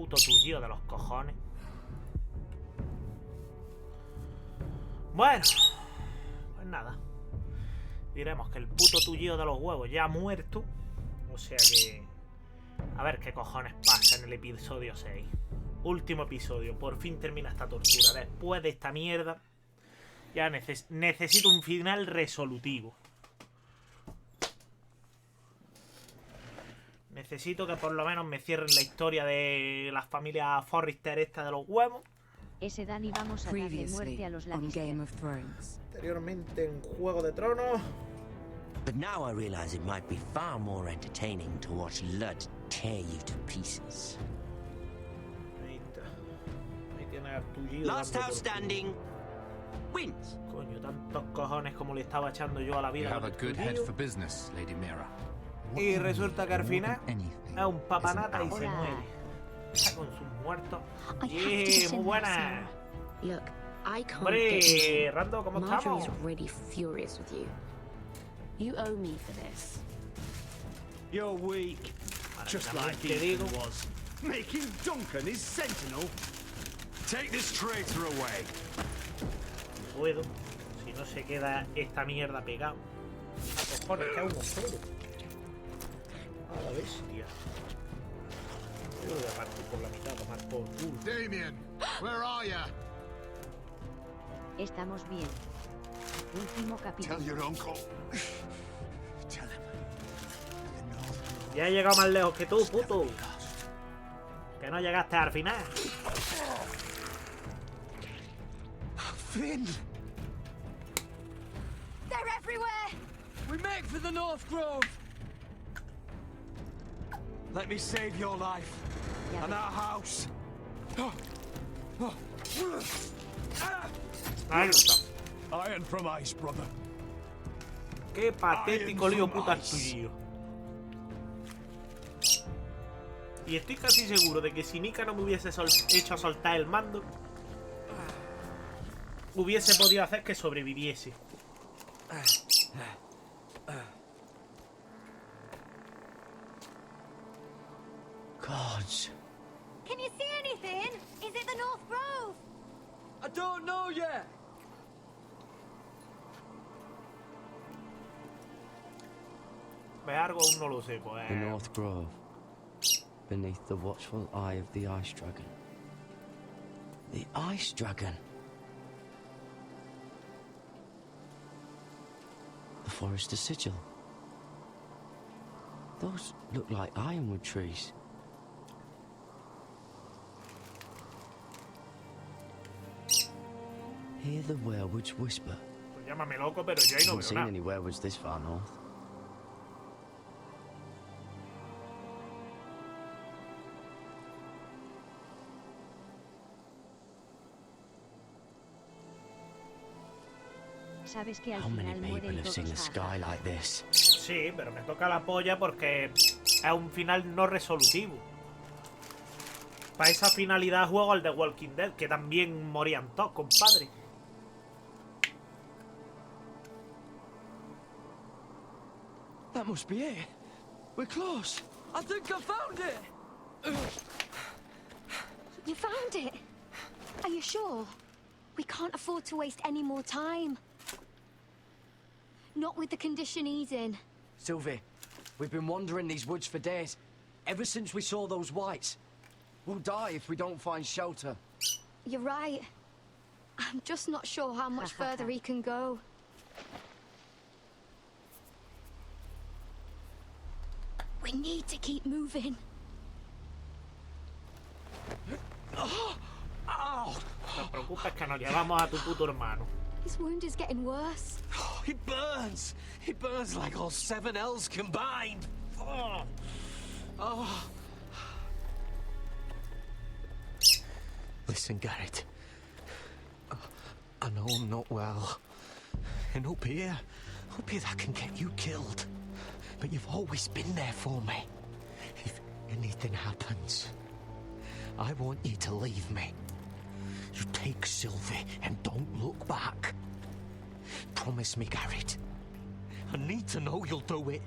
puto tullido de los cojones. Bueno, pues nada. Diremos que el puto tullido de los huevos ya ha muerto. O sea que... A ver qué cojones pasa en el episodio 6. Último episodio. Por fin termina esta tortura. Después de esta mierda, ya necesito un final resolutivo. Necesito que por lo menos me cierren la historia de la familia Forrester esta de los huevos. Ese Dani vamos a darle muerte a los Lannister. Anteriormente en Juego de Tronos. But now I realize it might be far more entertaining to watch Lud tear you to pieces. Ahí está. Ahí tiene a Tullido. Last house standing wins. Coño, tantos cojones como le estaba echando yo a la vida. You have a good head for business, Lady Mira. Y resulta que al final es un papanata y se muere. Está con sus muertos. ¡Yeah! ¡Muy buena! Look, I can't Hombre, Rando, ¿cómo estamos? Marjorie's really furious with you. You owe me for this. You're weak. Just like Ethan was. Making Duncan his sentinel? Take this traitor away. No puedo. Si no se queda esta mierda pegado. A cojones, que aún no puedo. A la bestia. Yo lo voy a partir por la mitad, tomar por culo. Damien, where are you? Estamos bien. Último capítulo. Tell your uncle. Tell him. Ya he llegado más lejos que tú, puto. Que no llegaste al final. Finn! They're everywhere! We make for the North Grove! Let me save your life. And our house. Ahí está. Iron from ice, brother. Qué patético lío puta tuyo. Y estoy casi seguro de que si Nika no me hubiese hecho soltar el mando, hubiese podido hacer que sobreviviese. Gods. Can you see anything? Is it the North Grove? I don't know yet. Ve algo aún no lo sé, pues. The North Grove, beneath the watchful eye of the Ice Dragon. The Ice Dragon. The Forester Sigil. Those look like ironwood trees. Hear the werewolves whisper. Pues llámame loco, pero yo ahí no Haven't veo seen nada. any werewolves this far north. Sabes que al How many final people mueren have seen the todos. sky like this? Sí, pero me toca la polla porque es un final no resolutivo. Para esa finalidad juego al de Walking Dead, que también morían todos, compadre. That must be it. We're close. I think I found it. You found it? Are you sure? We can't afford to waste any more time. Not with the condition he's in. Sylvie, we've been wandering these woods for days. Ever since we saw those whites. We'll die if we don't find shelter. You're right. I'm just not sure how much further he can go. We need to keep moving. Ow! No te preocupes que nos llevamos a tu puto hermano. His wound is getting worse. Oh, it burns. It burns like all 7 L's combined. Oh. Oh. Listen, Garrett. I know I'm not well. And up here that can get you killed. But you've always been there for me. If anything happens, I want you to leave me. You take Sylvie and don't look back. Promise me, Garrett. I need to know you'll do it.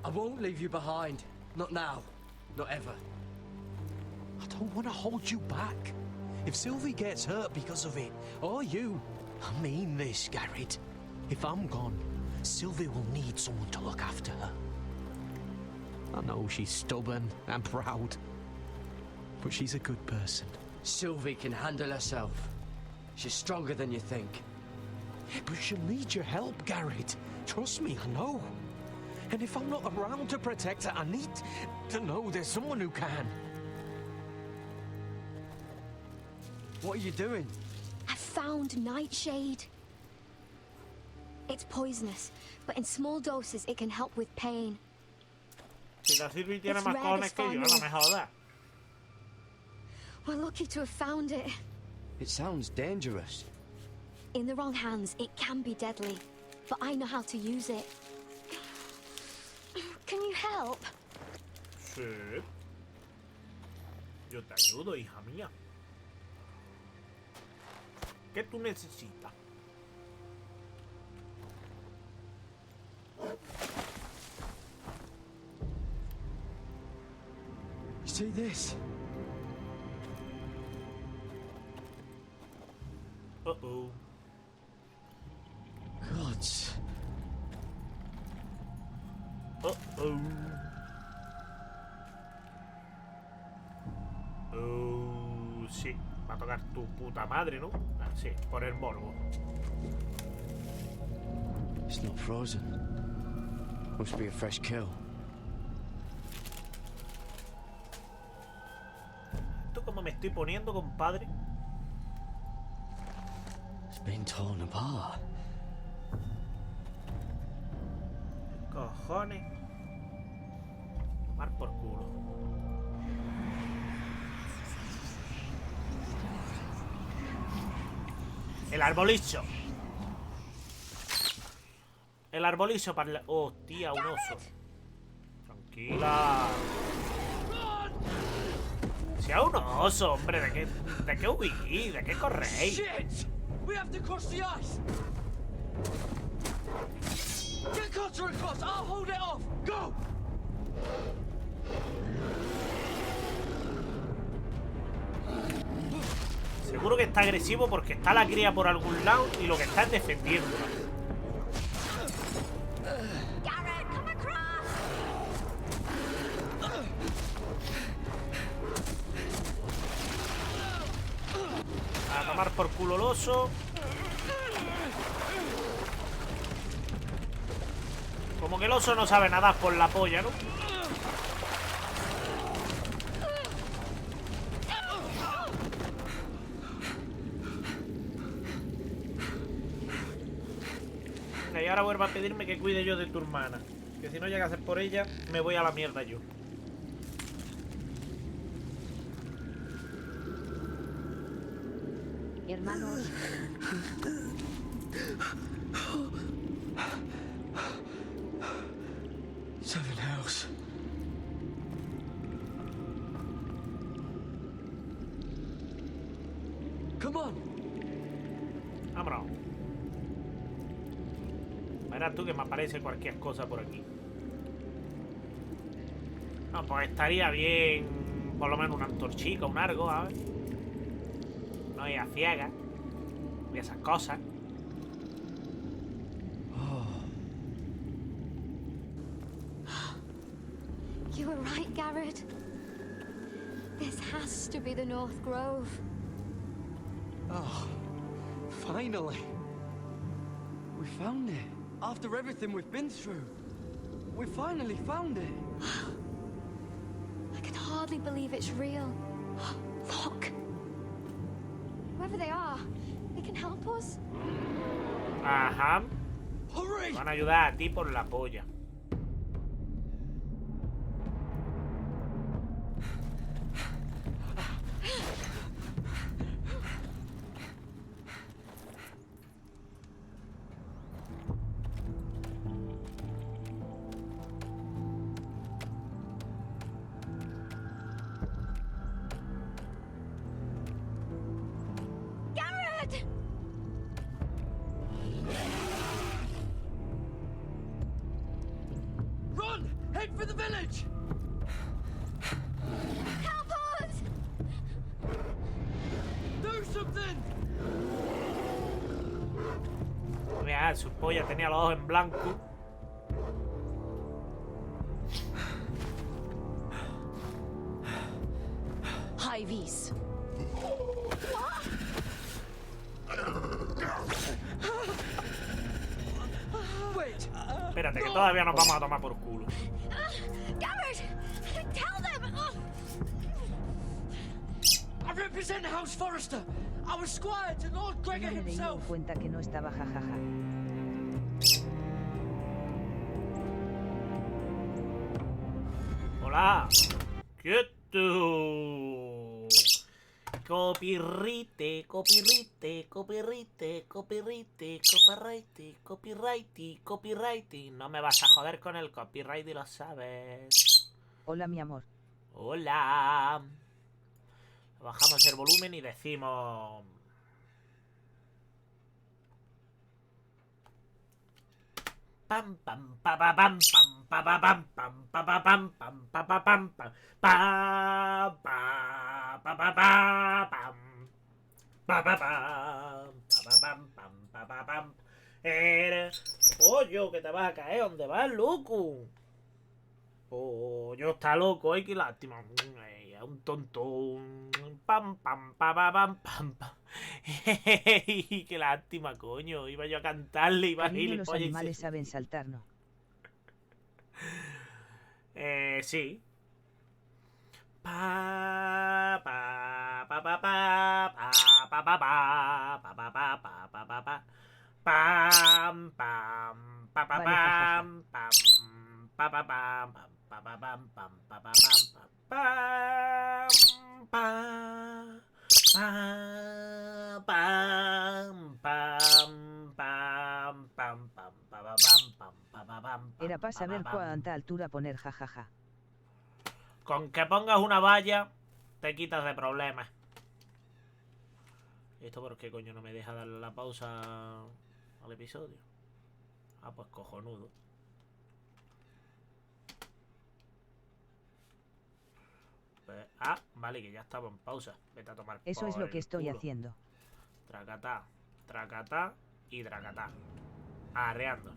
I won't leave you behind. Not now. Not ever. don't want to hold you back. If Sylvie gets hurt because of it, or you, I mean this, Garrett. If I'm gone, Sylvie will need someone to look after her. I know she's stubborn and proud, but she's a good person. Sylvie can handle herself. She's stronger than you think. Yeah, but she'll need your help, Garrett. Trust me, I know. And if I'm not around to protect her, I need to know there's someone who can. What are you doing? I found Nightshade. It's poisonous, but in small doses it can help with pain. Si la Sylvie tiene It's más rare cojones que to yo, no find me jodas. We're lucky to have found it. It sounds dangerous. In the wrong hands, it can be deadly, but I know how to use it. Can you help? Sí. Yo te ayudo, hija mía. ¿Qué tú necesitas? You see this? Uh-oh. Gods. Uh-oh. Oh, sí. Va a tocar tu puta madre, ¿no? Ah, sí, por el morbo. It's not frozen. Must be a fresh kill. ¿Esto cómo me estoy poniendo, compadre? It's been torn apart. Cojones. Tomar por culo. El arbolizo. El arbolizo para la... Hostia, un oso. Tranquila. Sea un oso, hombre. ¿De qué huís? ¿De qué corréis? Shit! We have to cross the ice! Get Cutter across! I'll hold it off! Go! Seguro que está agresivo porque está la cría por algún lado y lo que está es defendiéndola. Garrett, come across! A tomar por culo el oso. Como que el oso no sabe nadar por la polla, ¿no? Venga, y ahora vuelve a pedirme que cuide yo de tu hermana. Que si no llega a ser por ella, me voy a la mierda yo. Hermanos, Seven Hells. Come on! Vámonos. Verás tú que me aparece cualquier cosa por aquí. No, pues estaría bien por lo menos una antorchica, un algo, ¿sabes? No ir a ciegas y esas cosas. You were right, Garrett. This has to be the North Grove. Oh, finally. We found it. After everything we've been through. We finally found it. I can hardly believe it's real. Look. Whoever they are, they can help us. Ajá. Hurry! Van a ayudar a ti por la polla. Garrett! Run! Head for the village! Help us! something! Mira, su polla tenía los ojos en blanco. High vis. Wait! Espérate, que todavía nos vamos a tomar por culo. Garrett! Tell them! I represent House Forrester. I was squire to Lord No Gregor me di himself. cuenta que no estaba jajaja. Hola. Quieto. Copyright, copyright, copyright, copyright, copyright, copyright, copyright. No me vas a joder con el copyright y lo sabes. Hola, mi amor. Hola. Bajamos el volumen y decimos... Pam pam pa pa pam pam pa pa pam pam pa pa pam pam pa pa pam pam pa pa pa pa pa pam pa pa pam pa pa pam pam pa pa pam. Eres pollo que te vas a caer. ¿Dónde vas, loco? Pollo está loco, ay, qué lástima. Es un tonto. Pam pam pa pa pam pam pam. Qué lástima, coño. Iba yo a cantarle, iba a Cariño, los gilipollas y animales se- saben saltar, ¿no? Sí. Pa pa pa pa pa pa pa pa pa pa pa pa pa pa pa pa pam pam pa pa Vale, jajaja. pam pam pa pa pam pa pa pam pam pa pa pam pam pam pam pam pam pam pam pa pa pam pam pa pa pam. Era para saber pa, pam. cuánta altura poner jajaja. Con que pongas una valla, te quitas de problemas. ¿Esto por qué coño no me deja darle la pausa al episodio? Ah, pues cojonudo. Pues, vale, que ya estaba en pausa. Vete a tomar Eso es por lo que el estoy culo. haciendo. Tracatá, tracatá y tracatá. Arreando.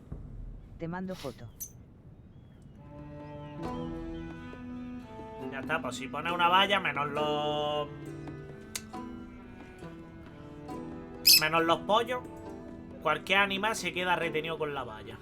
Te mando foto. Ya está, pues si pones una valla, menos los... Menos los pollos, cualquier animal se queda retenido con la valla.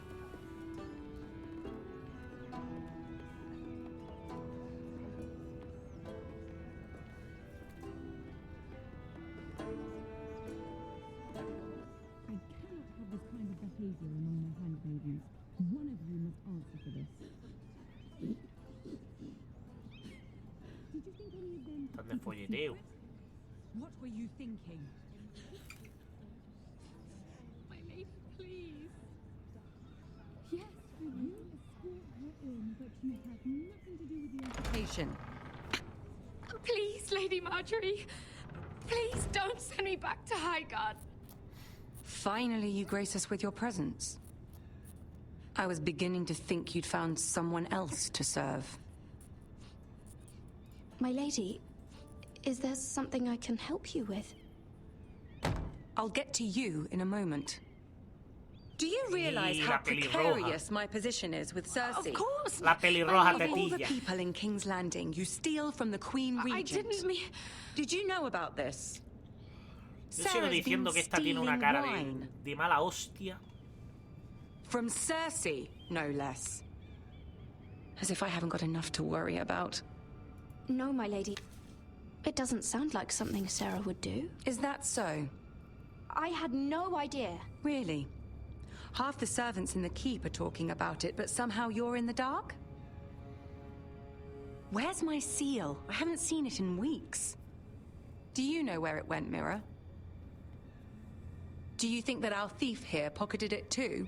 Están de folleteo. What were you thinking? My lady, please. Yes, you escort her in, but you have nothing to do with the Patient. Please, Lady Marjorie. Please don't send me back to Highgarden. Finally, you grace us with your presence. I was beginning to think you'd found someone else to serve. My lady, is there something I can help you with? I'll get to you in a moment. Do you realize Y how la pelirroja. precarious my position is with Cersei? Of course. La pelirroja Of all the tetilla. people in King's Landing, you steal from the Queen I Regent. didn't mean... Did you know about this? Yo sigo Sarah's diciendo been que esta tiene una stealing cara wine. de mala hostia. From Cersei, no less. As if I haven't got enough to worry about. No, my lady. It doesn't sound like something Sarah would do. Is that so? I had no idea. Really? Half the servants in the keep are talking about it, but somehow you're in the dark? Where's my seal? I haven't seen it in weeks. Do you know where it went, Mirror? Do you think that our thief here pocketed it too?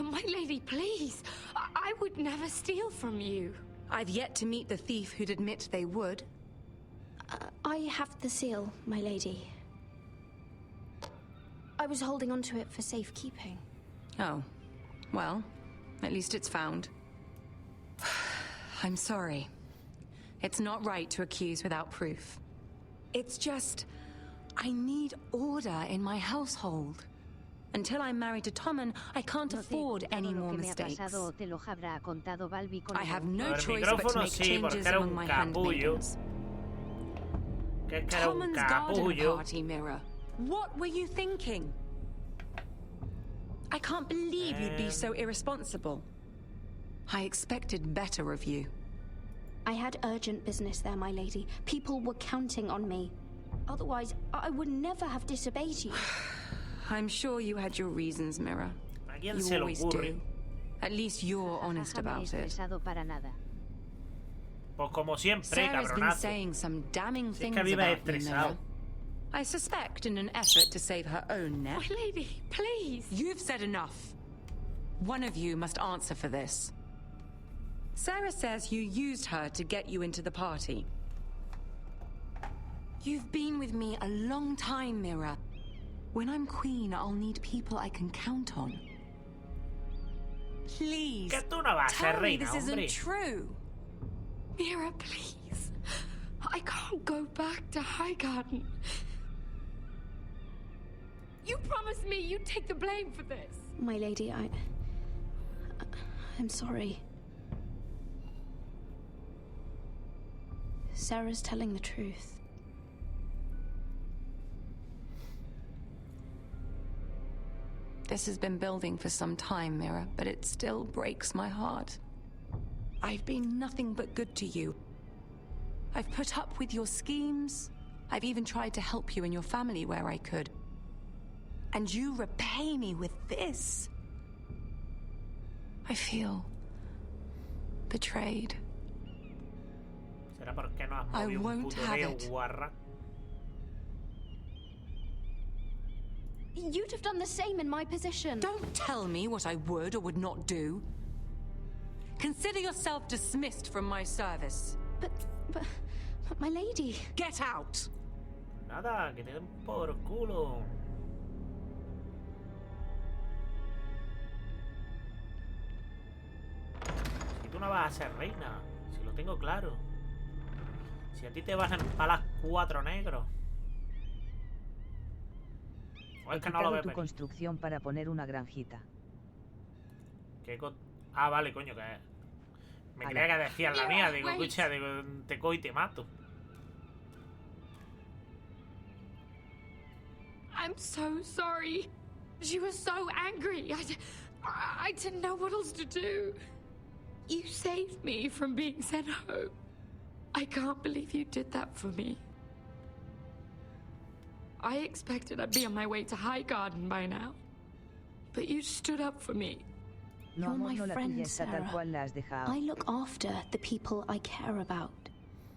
My lady, please. I would never steal from you. I've yet to meet the thief who'd admit they would. I have the seal, my lady. I was holding on to it for safekeeping. Oh. Well, at least it's found. I'm sorry. It's not right to accuse without proof. It's just... I need order in my household. Until I'm married to Tommen, I can't afford any more mistakes. I have no choice but to make changes among my handmaidens. Tommen's garden party, Mira. What were you thinking? I can't believe you'd be so irresponsible. I expected better of you. I had urgent business there, my lady. People were counting on me. Otherwise, I would never have disobeyed you. I'm sure you had your reasons, Mira. You always do. At least you're honest about it. Pues como siempre, Sarah's been cabronazo. saying some damning Si es things que vive about me, estresado. Mira. I suspect in an effort to save her own neck. My lady, please. You've said enough. One of you must answer for this. Sarah says you used her to get you into the party. You've been with me a long time, Mira. When I'm queen, I'll need people I can count on. Please, Que tú no vas a ser tell me reina, this hombre. isn't true. Mira, please. I can't go back to Highgarden. You promised me you'd take the blame for this. My lady, I'm sorry. Sarah's telling the truth. This has been building for some time, Mira, but it still breaks my heart. I've been nothing but good to you. I've put up with your schemes. I've even tried to help you and your family where I could. And you repay me with this. I feel betrayed. ¿Será porque no has I movido un won't puto have dedo, it. guarra? You'd have done the same in my position. Don't tell me what I would or would not do. Consider yourself dismissed from my service. But my lady. Get out! Nada, que te den por culo. Si tú no vas a ser reina, si lo tengo claro. Si a ti te van a empalar 4 negros. O He es que no lo quitado ves tu venir. construcción para poner una granjita. Ah, vale, coño, que me creía que decías la mía. Digo, escucha, digo, te cojo y te mato. I'm so sorry. She was so angry. I didn't know what else to do. You saved me from being sent home. I can't believe you did that for me. I expected I'd be on my way to Highgarden by now. But you stood up for me. No, You're amor, my no, la friend, tuya está tal Sarah. cual la has dejado. I look after the people I care about.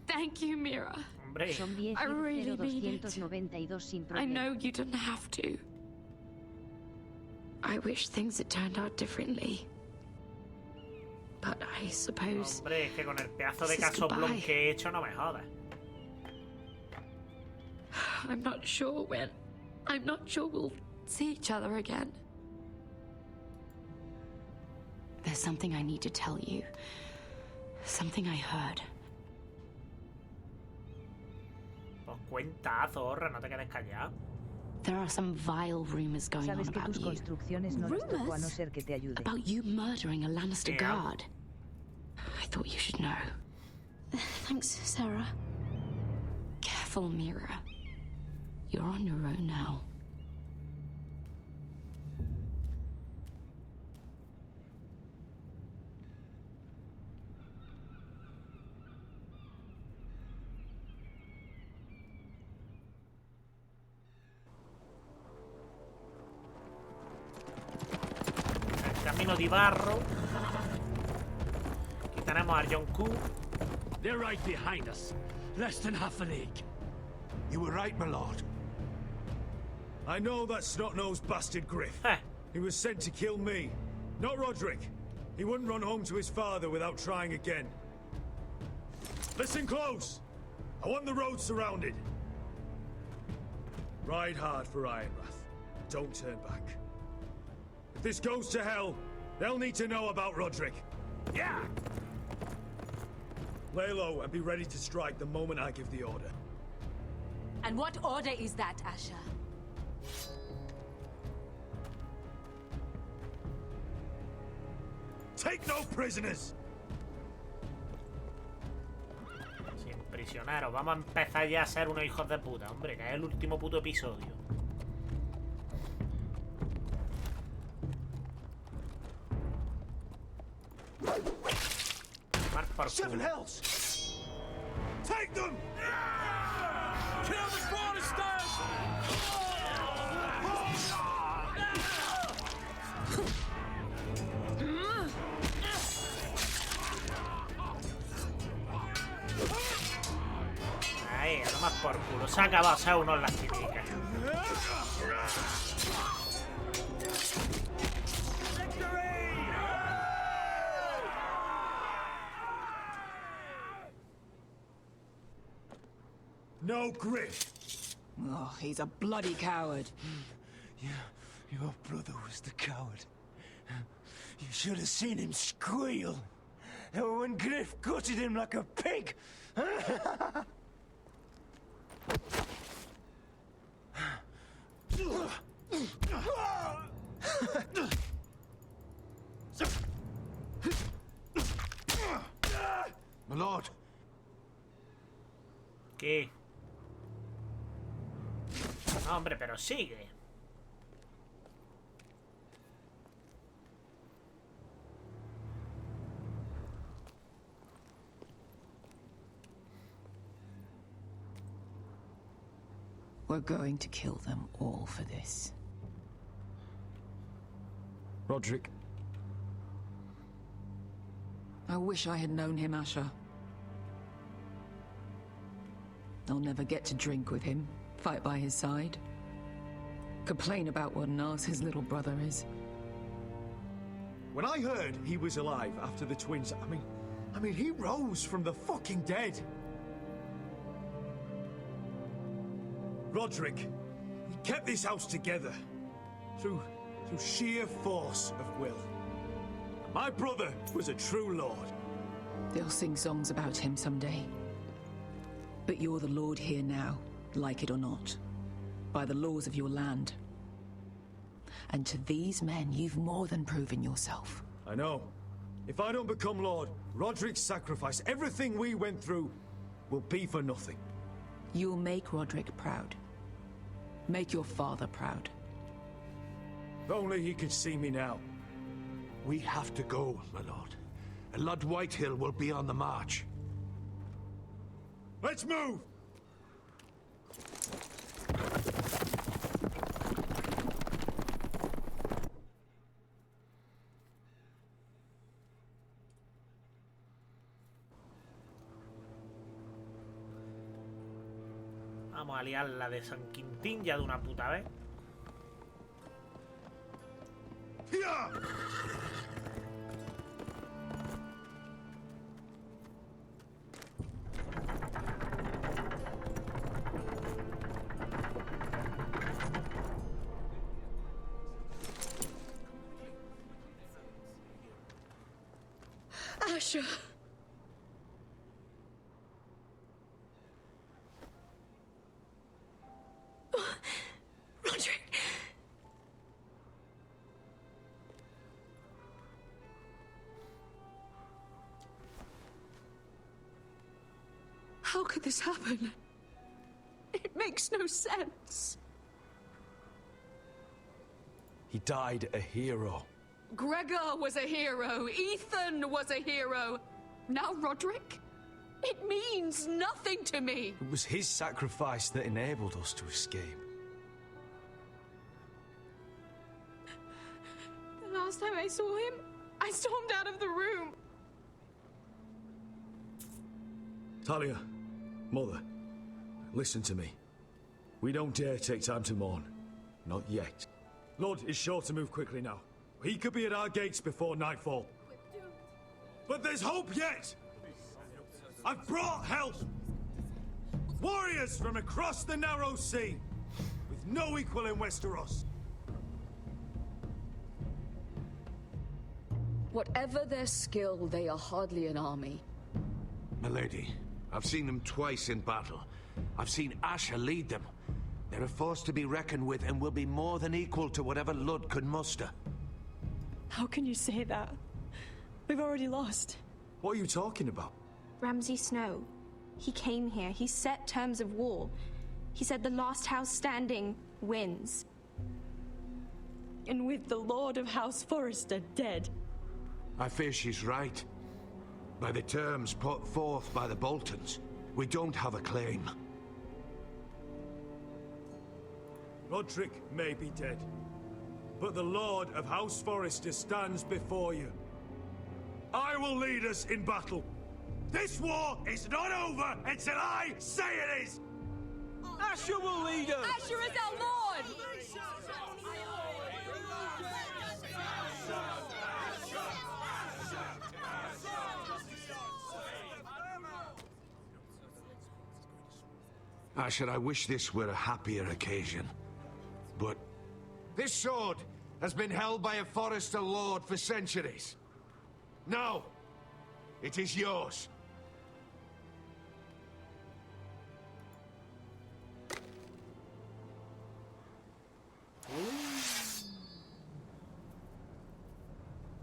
Thank you, Mira. Hombre, Son I really mean it. 292 sin I problema. know you didn't have to. I wish things had turned out differently. But I suppose hombre, es que con el pedazo de This is casoplón goodbye. que he hecho no me jodas. I'm not sure when. I'm not sure we'll see each other again. There's something I need to tell you. Something I heard. Pues cuenta, zorra, no te quedes callado. There are some vile rumors going on Sabes que about tus you. construcciones no las toco a no Rumors? ser que te ayude. About you murdering a Lannister Yeah. guard. I thought you should know. Thanks, Sarah. Careful, Mira. You're on your own now. El camino de barro. Aquí tenemos a John Q. They're right behind us. Less than half a league. You were right, my lord. I know that snot-nosed bastard Griff. Heh. He was sent to kill me, not Roderick. He wouldn't run home to his father without trying again. Listen close. I want the road surrounded. Ride hard for Ironrath. Don't turn back. If this goes to hell, they'll need to know about Roderick. Yeah! Lay low and be ready to strike the moment I give the order. And what order is that, Asher? Take no prisoners. Sin prisioneros. Vamos a empezar ya a ser unos hijos de puta, hombre, que es el último puto episodio. Tomar por Seven culo. hells. Take them. Kill the Protestants. Ahí, a tomar por culo. Se ha acabado, se ha uno en las tinicas. No grit. Oh, he's a bloody coward. Yeah, your brother was the coward. You should have seen him squeal when Griff gutted him like a pig. My lord. ¿Qué? No, hombre, pero sigue. We're going to kill them all for this. Roderick. I wish I had known him, Asher. I'll never get to drink with him, fight by his side, complain about what an arse his little brother is. When I heard he was alive after the twins, I mean, he rose from the fucking dead. Roderick, he kept this house together through sheer force of will. My brother was a true lord. They'll sing songs about him someday. But you're the lord here now, like it or not, by the laws of your land. And to these men, you've more than proven yourself. I know. If I don't become lord, Roderick's sacrifice, everything we went through, will be for nothing. You'll make Roderick proud. Make your father proud. If only he could see me now. We have to go, my lord. Lord Whitehill will be on the march. Let's move! Vamos a liar la de San Quintín ya de una puta vez. Asher. Roderick. How could this happen? It makes no sense. He died a hero. Gregor was a hero. Ethan was a hero. Now Roderick? It means nothing to me. It was his sacrifice that enabled us to escape. The last time I saw him, I stormed out of the room. Talia, Mother, listen to me. We don't dare take time to mourn. Not yet. Lord is sure to move quickly now. He could be at our gates before nightfall. But there's hope yet! I've brought help! Warriors from across the narrow sea, with no equal in Westeros. Whatever their skill, they are hardly an army. My lady, I've seen them twice in battle, I've seen Asher lead them. They're a force to be reckoned with and will be more than equal to whatever Lud could muster. How can you say that? We've already lost. What are you talking about? Ramsay Snow. He came here. He set terms of war. He said the last house standing wins. And with the Lord of House Forrester dead. I fear she's right. By the terms put forth by the Boltons, we don't have a claim. Roderick may be dead, but the Lord of House Forrester stands before you. I will lead us in battle. This war is not over until I say it is! Asher will lead us! Asher is our Lord! Asher, I wish this were a happier occasion. But this sword has been held by a Forrester Lord for centuries. Now, it is yours.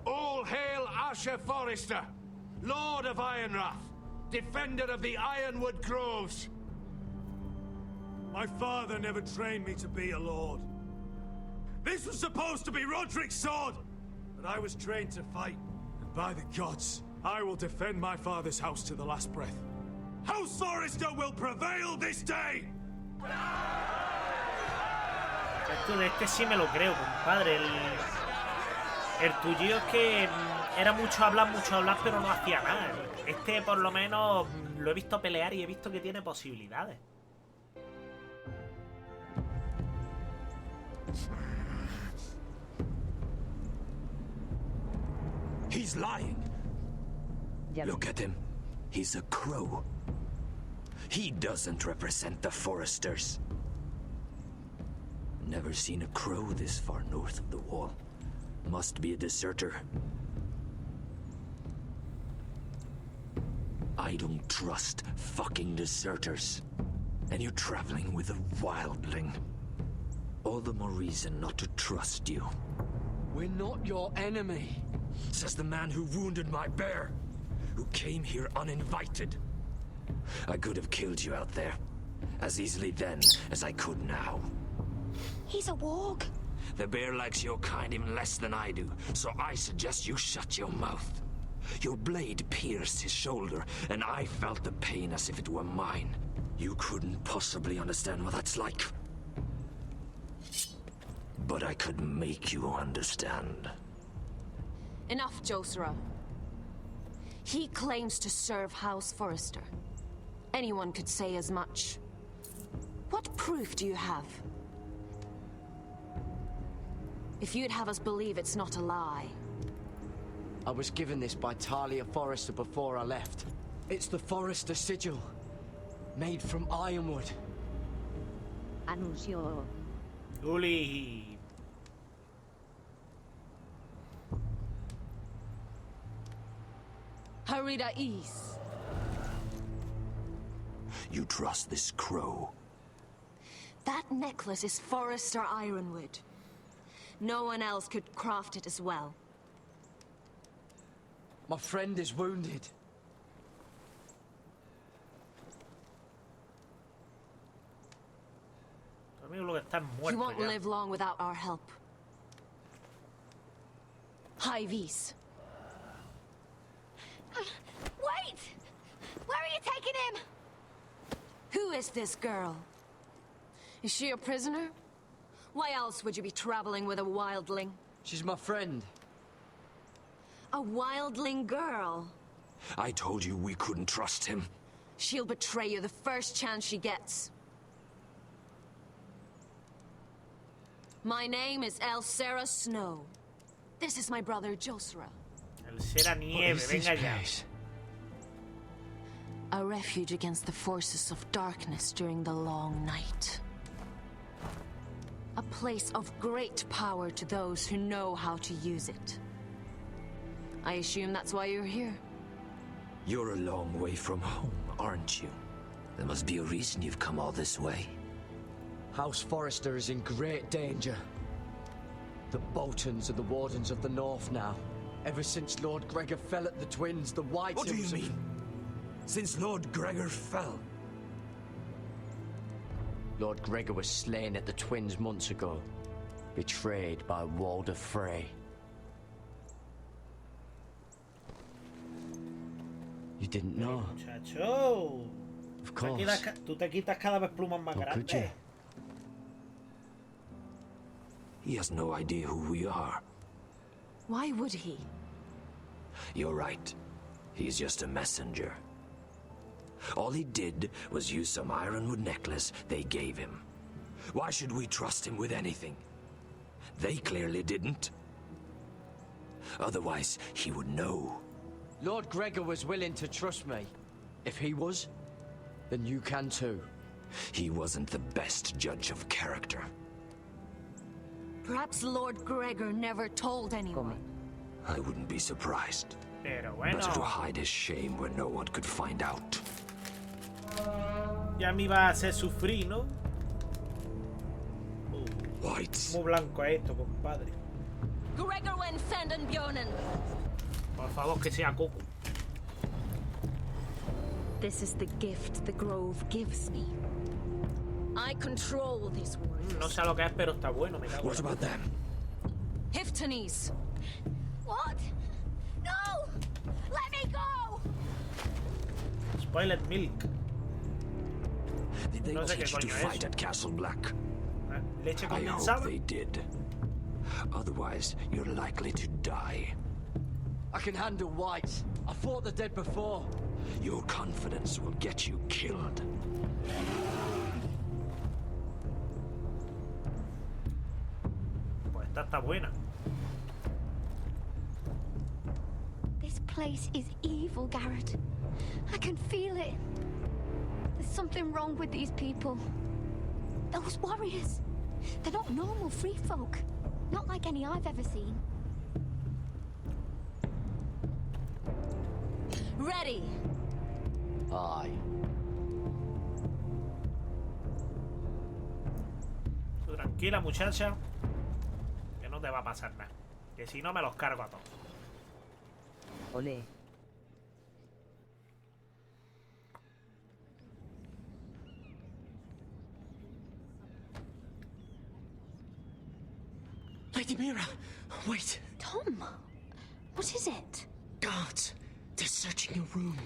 All hail Asher Forrester, Lord of Ironrath, defender of the Ironwood Groves. My father never trained me to be a lord. This was supposed to be Roderick's sword, but I was trained to fight. And by the gods, I will defend my father's house to the last breath. House Forrester will prevail this day! Esto de este sí me lo creo, compadre. El tuyo es que era mucho hablar, pero no hacía nada. Este por lo menos lo he visto pelear y he visto que tiene posibilidades. He's lying. Look at him. He's a crow. He doesn't represent the Foresters. Never seen a crow this far north of the wall. Must be a deserter. I don't trust fucking deserters. And you're traveling with a wildling. All the more reason not to trust you. We're not your enemy. Says the man who wounded my bear, who came here uninvited. I could have killed you out there, as easily then as I could now. He's a warg. The bear likes your kind even less than I do, so I suggest you shut your mouth. Your blade pierced his shoulder, and I felt the pain as if it were mine. You couldn't possibly understand what that's like. But I could make you understand. Enough, Josera. He claims to serve House Forrester. Anyone could say as much. What proof do you have? If you'd have us believe it's not a lie. I was given this by Talia Forrester before I left. It's the Forrester sigil, made from ironwood. Anunció. Uli. Harida East. You trust this crow? That necklace is Forrester Ironwood. No one else could craft it as well. My friend is wounded. He won't live long without our help. High Vis. Wait! Where are you taking him? Who is this girl? Is she a prisoner? Why else would you be traveling with a wildling? She's my friend. A wildling girl? I told you we couldn't trust him. She'll betray you the first chance she gets. My name is Elsera Snow. This is my brother Josera. Elsera Nieve, venga ya. A refuge against the forces of darkness during the long night. A place of great power to those who know how to use it. I assume that's why you're here. You're a long way from home, aren't you? There must be a reason you've come all this way. House Forrester is in great danger. The Boltons are the Wardens of the North now. Ever since Lord Gregor fell at the Twins, the White... What do you mean? Since Lord Gregor fell? Lord Gregor was slain at the Twins months ago. Betrayed by Walder Frey. You didn't know? Muchacho. Of course. Tú te quitas cada vez plumas más grandes. He has no idea who we are. Why would he? You're right. He's just a messenger. All he did was use some ironwood necklace they gave him. Why should we trust him with anything? They clearly didn't. Otherwise, he would know. Lord Gregor was willing to trust me. If he was, then you can too. He wasn't the best judge of character. Perhaps Lord Gregor never told anyone. I wouldn't be surprised. Pero bueno. Better to hide his shame where no one could find out. Ya me iba a hacer sufrir, ¿no? White. Muy blanco esto, compadre. Gregor wen fenden bjonen. Por favor, que sea Coco. This is the gift the Grove gives me. I control this world. No sé lo que es, pero está bueno, me cago. What about them? Hiftones. What? No! Let me go! Spoiled milk. Did they No sé qué teach you to coño fight es. at Castle Black? Leche I hope condensada. they did. Otherwise, you're likely to die. I can handle White. I fought the dead before. Your confidence will get you killed. Pues esta está buena. This place is evil, Garrett. I can feel it. There's something wrong with these people. Those warriors. They're not normal free folk. Not like any I've ever seen. Ready. Aye. Tú tranquila, muchacha. Que no te va a pasar nada. Que si no me los cargo a todos. Olé. Lady Mira, wait. Tom, what is it? Guards, they're searching your room.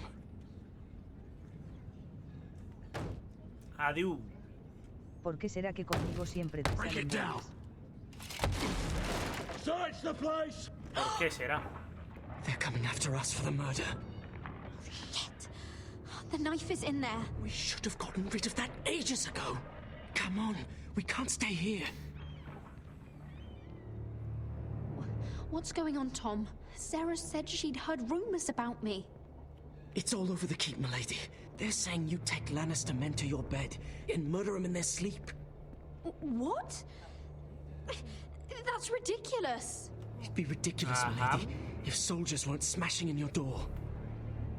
Adiós. ¿Por qué será que conmigo siempre te Break salen it down. males? Search the place! ¿Por qué será? They're coming after us for the murder. Shit. The knife is in there. We should have gotten rid of that ages ago. Come on, we can't stay here. What's going on, Tom? Sarah said she'd heard rumors about me. It's all over the keep, milady. They're saying you take Lannister men to your bed and murder them in their sleep. What? That's ridiculous. It'd be ridiculous, milady, if soldiers weren't smashing in your door.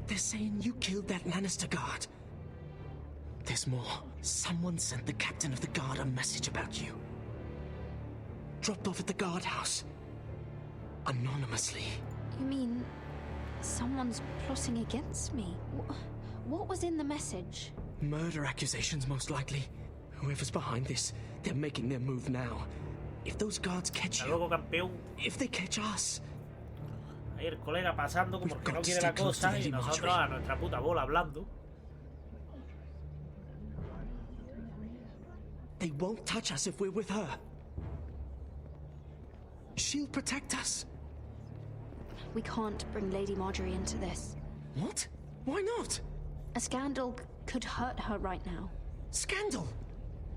They're saying you killed that Lannister guard. There's more. Someone sent the captain of the guard a message about you. Dropped off at the guardhouse. Anonymously. You mean someone's plotting against me? What was in the message? Murder accusations, most likely. Whoever's behind this, they're making their move now. If those guards catch you, luego, campeón. If they catch us, Ahí el colega pasando como que no quiere la cosa y nosotros a nuestra puta bola hablando. they won't touch us if we're with her. She'll protect us. We can't bring Lady Marjorie into this. What? Why not? A scandal could hurt her right now. Scandal?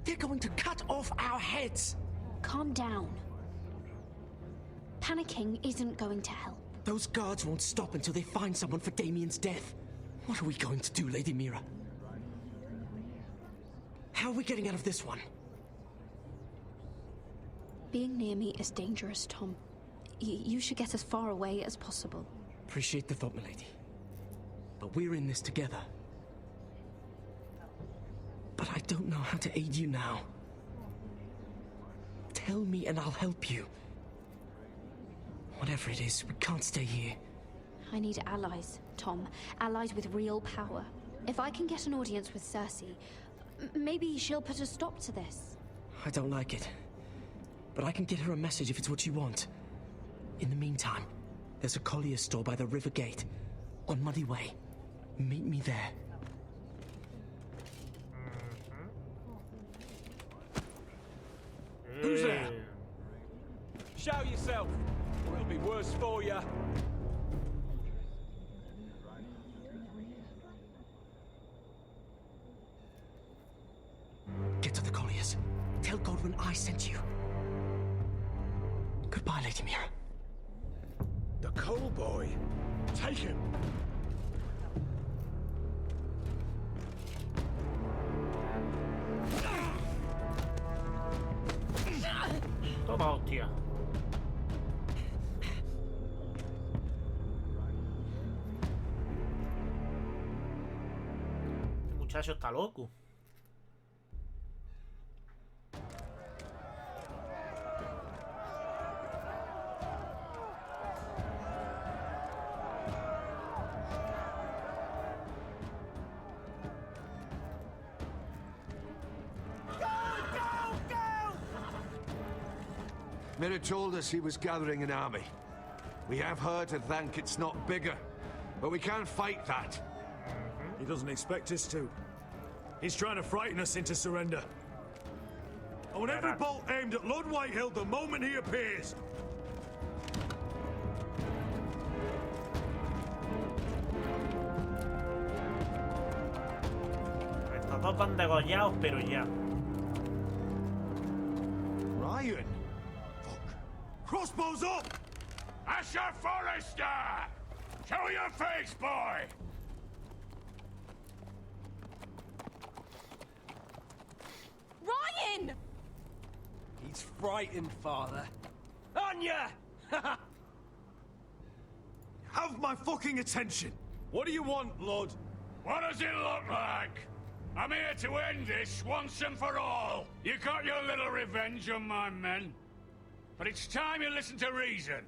They're going to cut off our heads. Calm down. Panicking isn't going to help. Those guards won't stop until they find someone for Damien's death. What are we going to do, Lady Mira? How are we getting out of this one? Being near me is dangerous, Tom. You should get as far away as possible. Appreciate the thought, milady. But we're in this together. But I don't know how to aid you now. Tell me and I'll help you. Whatever it is, we can't stay here. I need allies, Tom. Allies with real power. If I can get an audience with Cersei, maybe she'll put a stop to this. I don't like it. But I can get her a message if it's what you want. In the meantime, there's a collier store by the river gate. On Muddy Way. Meet me there. Who's there? Show yourself, or it'll be worse for you. Get to the colliers. Tell Godwin I sent you. Goodbye, Lady Mira. The coal boy. Take him. Toma, hostia. Este muchacho está loco. Mira told us he was gathering an army. We have her to thank it's not bigger, but we can't fight that. He doesn't expect us to. He's trying to frighten us into surrender. I want every bolt aimed at Lord Whitehill the moment he appears. Estos dos van degollados, pero ya. Ryan? Crossbows up! Asher Forrester! Show your face, boy! Ryan! He's frightened, Father. Anya! Have my fucking attention! What do you want, Lord? What does it look like? I'm here to end this once and for all. You got your little revenge on my men. But it's time you listen to reason.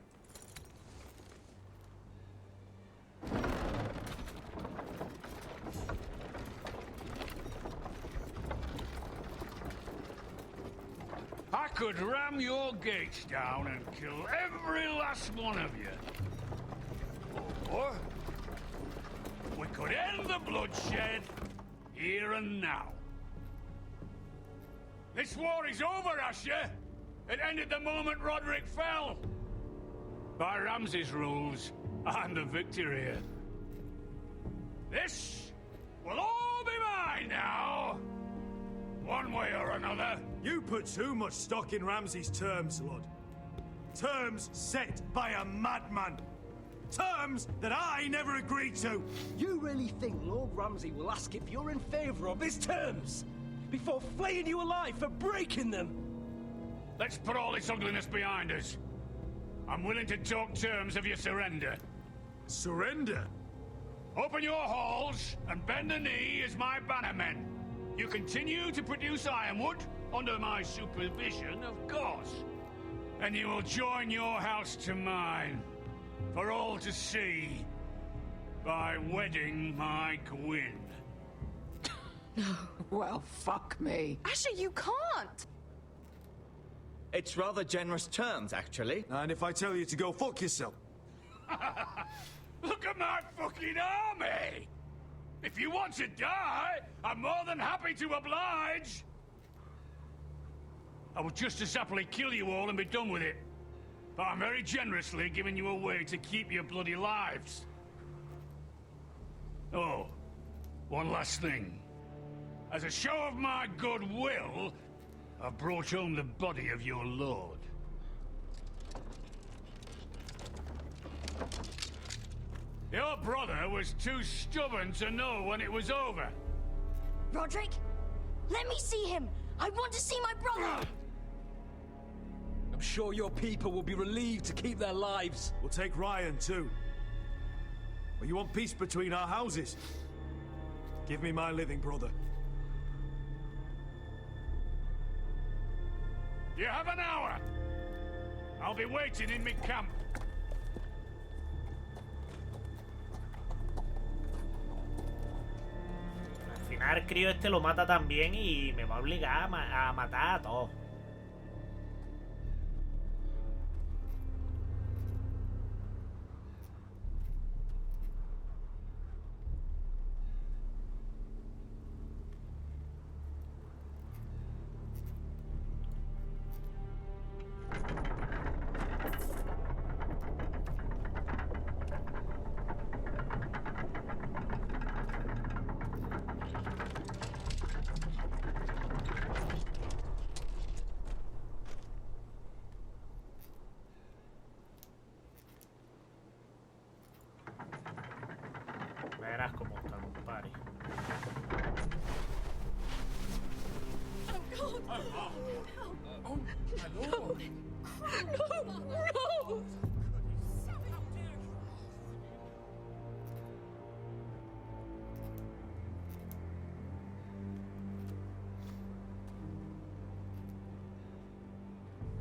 I could ram your gates down and kill every last one of you. Or we could end the bloodshed here and now. This war is over, Asher. It ended the moment Roderick fell. By Ramsay's rules, I'm the victor here. This will all be mine now. One way or another. You put too much stock in Ramsay's terms, Lord. Terms set by a madman. Terms that I never agreed to. You really think Lord Ramsay will ask if you're in favor of his terms before flaying you alive for breaking them? Let's put all this ugliness behind us. I'm willing to talk terms of your surrender. Surrender? Open your halls and bend the knee as my bannermen. You continue to produce ironwood under my supervision, of course. And you will join your house to mine for all to see by wedding my Gwyn. No. Well, fuck me. Asher, you can't! It's rather generous terms, actually. And if I tell you to go fuck yourself? Look at my fucking army! If you want to die, I'm more than happy to oblige! I would just as happily kill you all and be done with it. But I'm very generously giving you a way to keep your bloody lives. Oh, one last thing. As a show of my goodwill, I've brought home the body of your lord. Your brother was too stubborn to know when it was over. Roderick, let me see him. I want to see my brother. I'm sure your people will be relieved to keep their lives. We'll take Ryan too. But you want peace between our houses? Give me my living brother. You have an hour. I'll be waiting in my camp. Al final el crío este lo mata también y me va a obligar a matar a todos. Verás cómo está un party. No!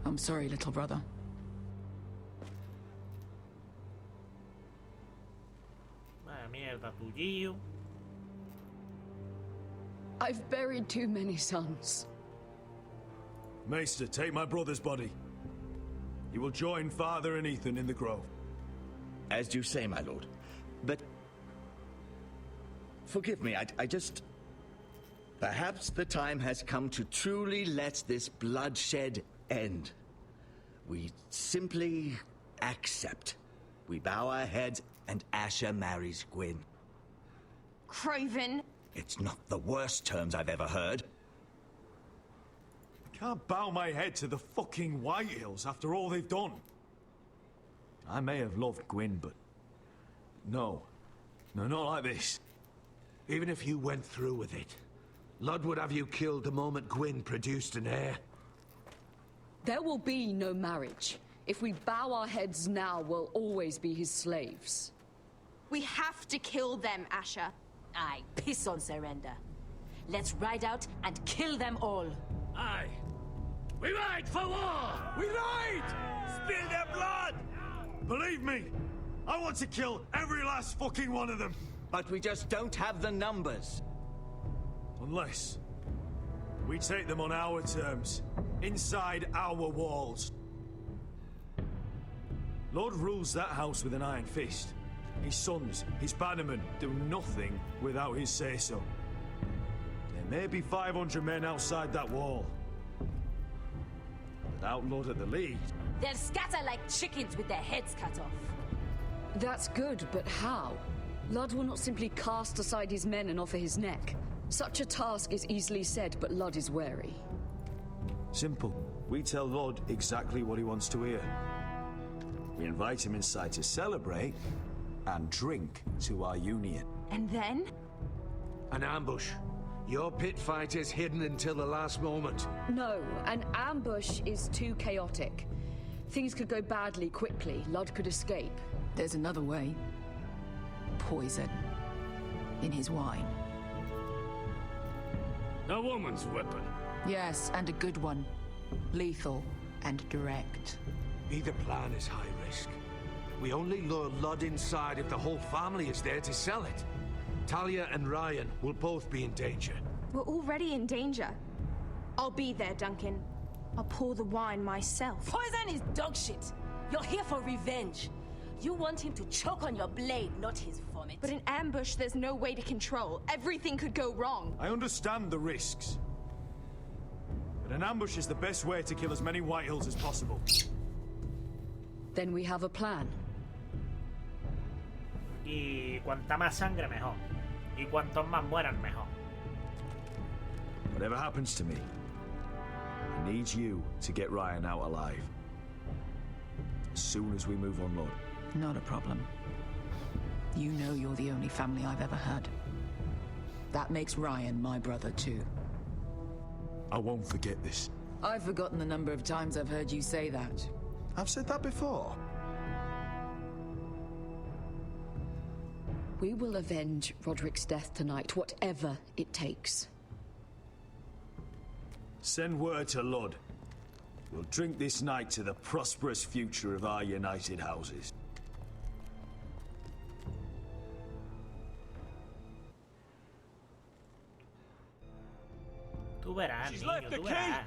I'm sorry, little brother. Vaya mierda, tuyo. I've buried too many sons. Maester, take my brother's body. You will join Father and Ethan in the grove. As you say, my lord. But... forgive me, I just... Perhaps the time has come to truly let this bloodshed end. We simply accept. We bow our heads and Asher marries Gwyn. Craven! It's not the worst terms I've ever heard. I can't bow my head to the fucking White Hills after all they've done. I may have loved Gwyn, but... No. No, not like this. Even if you went through with it, Lud would have you killed the moment Gwyn produced an heir. There will be no marriage. If we bow our heads now, we'll always be his slaves. We have to kill them, Asher. Aye, piss on surrender. Let's ride out and kill them all. Aye. We ride for war! We ride! Spill their blood! Believe me, I want to kill every last fucking one of them. But we just don't have the numbers. Unless we take them on our terms, inside our walls. Lord rules that house with an iron fist. His sons, his bannermen, do nothing without his say-so. There may be 500 men outside that wall. Without Lord at the lead... They'll scatter like chickens with their heads cut off. That's good, but how? Lud will not simply cast aside his men and offer his neck. Such a task is easily said, but Lud is wary. Simple. We tell Lord exactly what he wants to hear. We invite him inside to celebrate and drink to our union. And then? An ambush. Your pit fighters hidden until the last moment. No, an ambush is too chaotic. Things could go badly quickly. Lud could escape. There's another way. Poison. In his wine. A woman's weapon. Yes, and a good one. Lethal and direct. Either plan is high risk. We only lure Lud inside if the whole family is there to sell it. Talia and Ryan will both be in danger. We're already in danger. I'll be there, Duncan. I'll pour the wine myself. Poison is dog shit. You're here for revenge. You want him to choke on your blade, not his vomit. But in ambush, there's no way to control. Everything could go wrong. I understand the risks. But an ambush is the best way to kill as many White Hills as possible. Then we have a plan. Y cuanta más sangre, mejor. Y cuantos más mueran, mejor. Whatever happens to me, I need you to get Ryan out alive. As soon as we move on, Lord. Not a problem. You know you're the only family I've ever had. That makes Ryan my brother too. I won't forget this. I've forgotten the number of times I've heard you say that. I've said that before. We will avenge Roderick's death tonight, whatever it takes. Send word to Lud. We'll drink this night to the prosperous future of our united houses. Tú verás, She's niño, left the tú key. verás.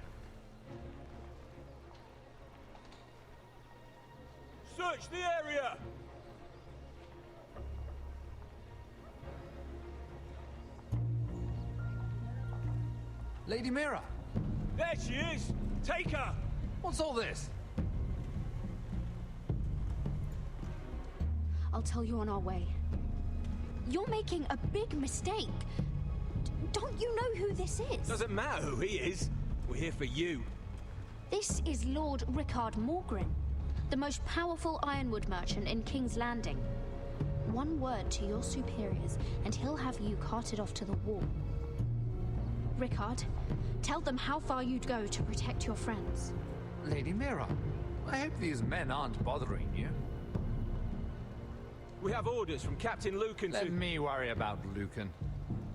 Search the area! Lady Mira! There she is! Take her! What's all this? I'll tell you on our way. You're making a big mistake. Don't you know who this is? Doesn't matter who he is. We're here for you. This is Lord Rickard Morgren, the most powerful ironwood merchant in King's Landing. One word to your superiors, and he'll have you carted off to the wall. Rickard, tell them how far you'd go to protect your friends. Lady Mira, I hope these men aren't bothering you. We have orders from Captain Lucan to... Let me worry about Lucan.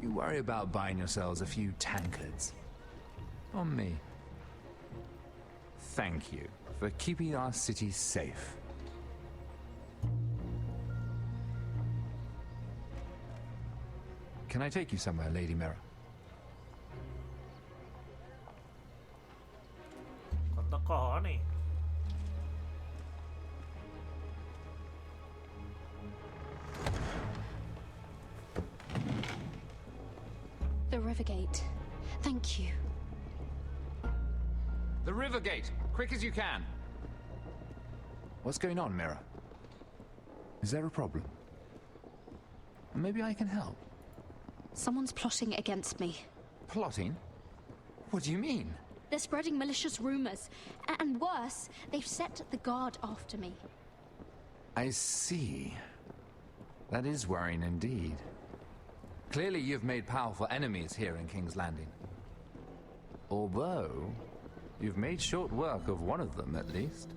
You worry about buying yourselves a few tankards. On me. Thank you for keeping our city safe. Can I take you somewhere, Lady Mira? ¿Cuántos cojones? The Rivergate. Thank you. The Rivergate! Quick as you can! What's going on, Mira? Is there a problem? Maybe I can help. Someone's plotting against me. Plotting? What do you mean? They're spreading malicious rumors. And worse, they've set the guard after me. I see. That is worrying indeed. Clearly you've made powerful enemies here in King's Landing. Although, you've made short work of one of them, at least.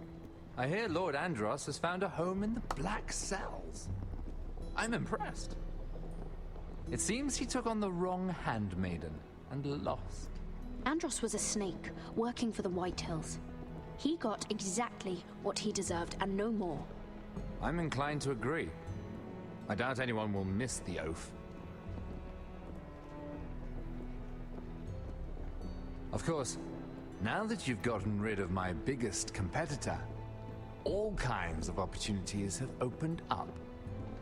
I hear Lord Andros has found a home in the Black Cells. I'm impressed. It seems he took on the wrong handmaiden and lost. Andros was a snake, working for the Whitehills. He got exactly what he deserved, and no more. I'm inclined to agree. I doubt anyone will miss the oath. Of course, now that you've gotten rid of my biggest competitor, all kinds of opportunities have opened up.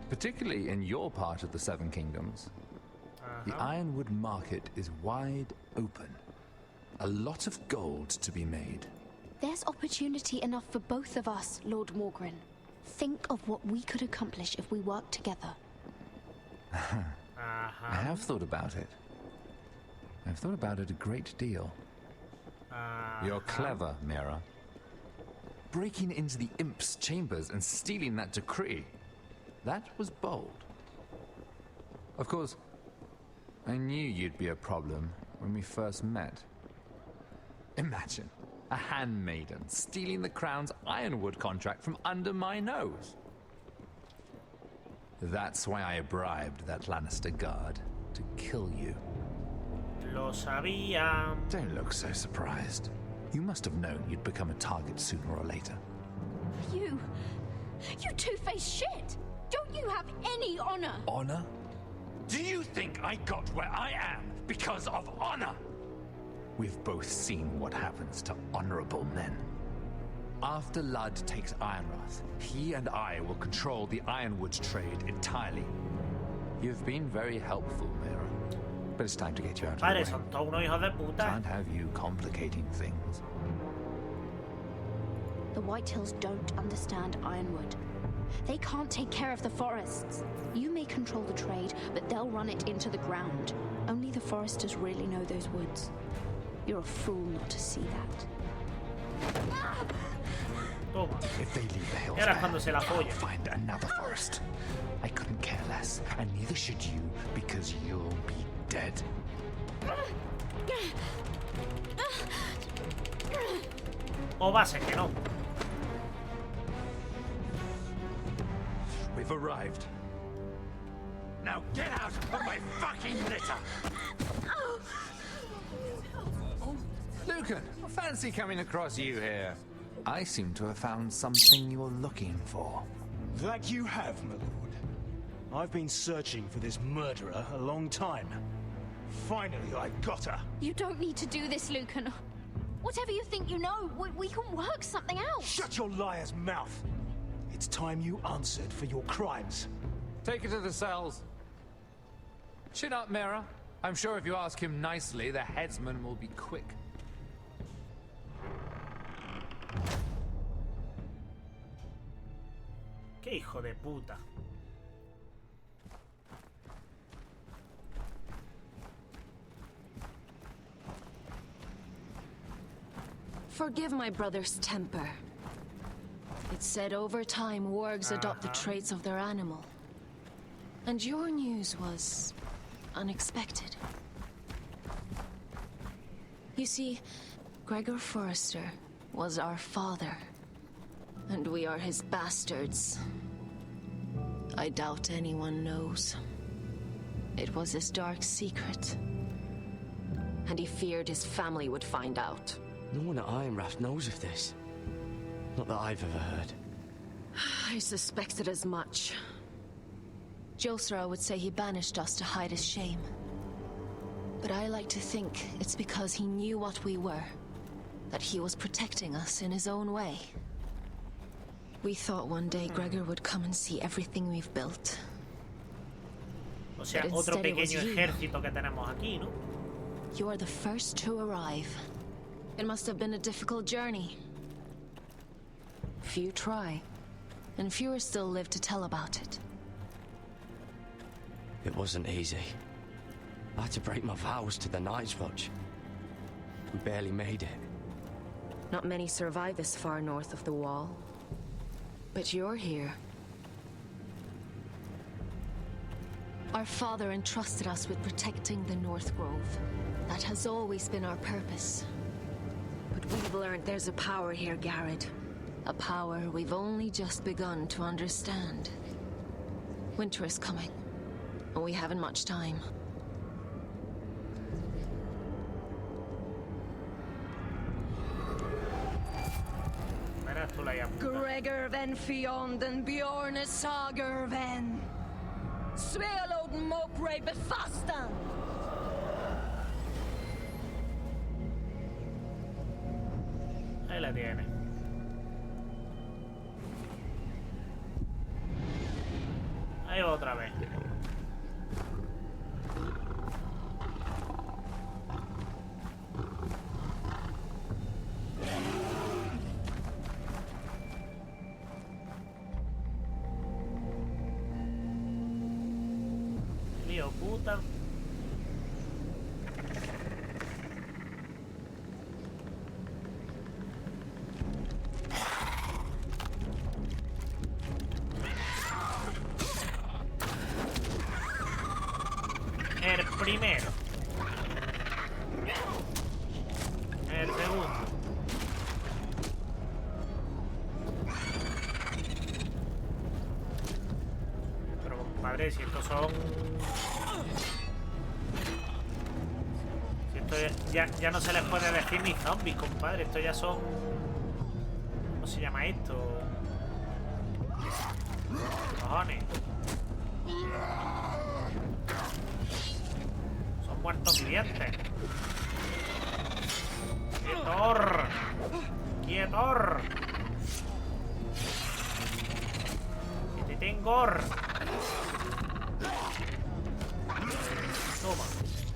Particularly in your part of the Seven Kingdoms. The Ironwood market is wide open. A lot of gold to be made. There's opportunity enough for both of us, Lord Morgren. Think of what we could accomplish if we worked together. I have thought about it. I've thought about it a great deal. You're clever, Mira. Breaking into the Imp's chambers and stealing that decree. That was bold. Of course, I knew you'd be a problem when we first met. Imagine a handmaiden stealing the Crown's Ironwood contract from under my nose. That's why I bribed that Lannister guard to kill you. Lo sabía. Don't look so surprised. You must have known you'd become a target sooner or later. You two-faced shit! Don't you have any honor? Honor? Do you think I got where I am because of honor? We've both seen what happens to honorable men. After Ludd takes Ironrath, he and I will control the ironwood trade entirely. You've been very helpful, Mira. But it's time to get you out of the way. Son todos unos hijos de puta. Can't have you complicating things. The Whitehills don't understand Ironwood. They can't take care of the forests. You may control the trade, but they'll run it into the ground. Only the foresters really know those woods. You're a fool not to see that. Toma. If they leave the hills Era bare, cuando se la I'll folla. find another forest. I couldn't care less, and neither should you, because you'll be dead. O va a ser que no. We've arrived. Now get out of my fucking litter! Lucan, fancy coming across you here. I seem to have found something you're looking for. That you have, my lord. I've been searching for this murderer a long time. Finally, I got her. You don't need to do this, Lucan. Whatever you think you know, we can work something out. Shut your liar's mouth. It's time you answered for your crimes. Take her to the cells. Chin up, Mira. I'm sure if you ask him nicely, the headsman will be quick. Qué hijo de puta. Forgive my brother's temper. It's said over time wargs adopt the traits of their animal. And your news was unexpected. You see, Gregor Forrester was our father, and we are his bastards. I doubt anyone knows. It was his dark secret, and he feared his family would find out. No one at Ironraft knows of this. Not that I've ever heard. I suspected as much. Josra would say he banished us to hide his shame. But I like to think it's because he knew what we were. That he was protecting us in his own way. We thought one day Gregor would come and see everything we've built. O sea, otro pequeño ejército que tenemos aquí, ¿no? You are the first to arrive. It must have been a difficult journey. Few try, and fewer still live to tell about it. It wasn't easy. I had to break my vows to the Night's Watch. We barely made it. Not many survive this far north of the Wall. But you're here. Our father entrusted us with protecting the North Grove. That has always been our purpose. But we've learned there's a power here, Garrett. A power we've only just begun to understand. Winter is coming, and we haven't much time. Gregor ven fienden Bjorne sager ven. Svealod mopre befastan. Ahí la tiene. Ahí va otra vez. Lío puta. El primero. El segundo. Pero compadre, si estos son... Si esto ya no se les puede decir ni zombies, compadre. Estos ya son... ¿Cómo se llama esto? Cojones. Muertos vivientes. ¡Quietor! ¡Quietor! ¡Que te tengo! Toma.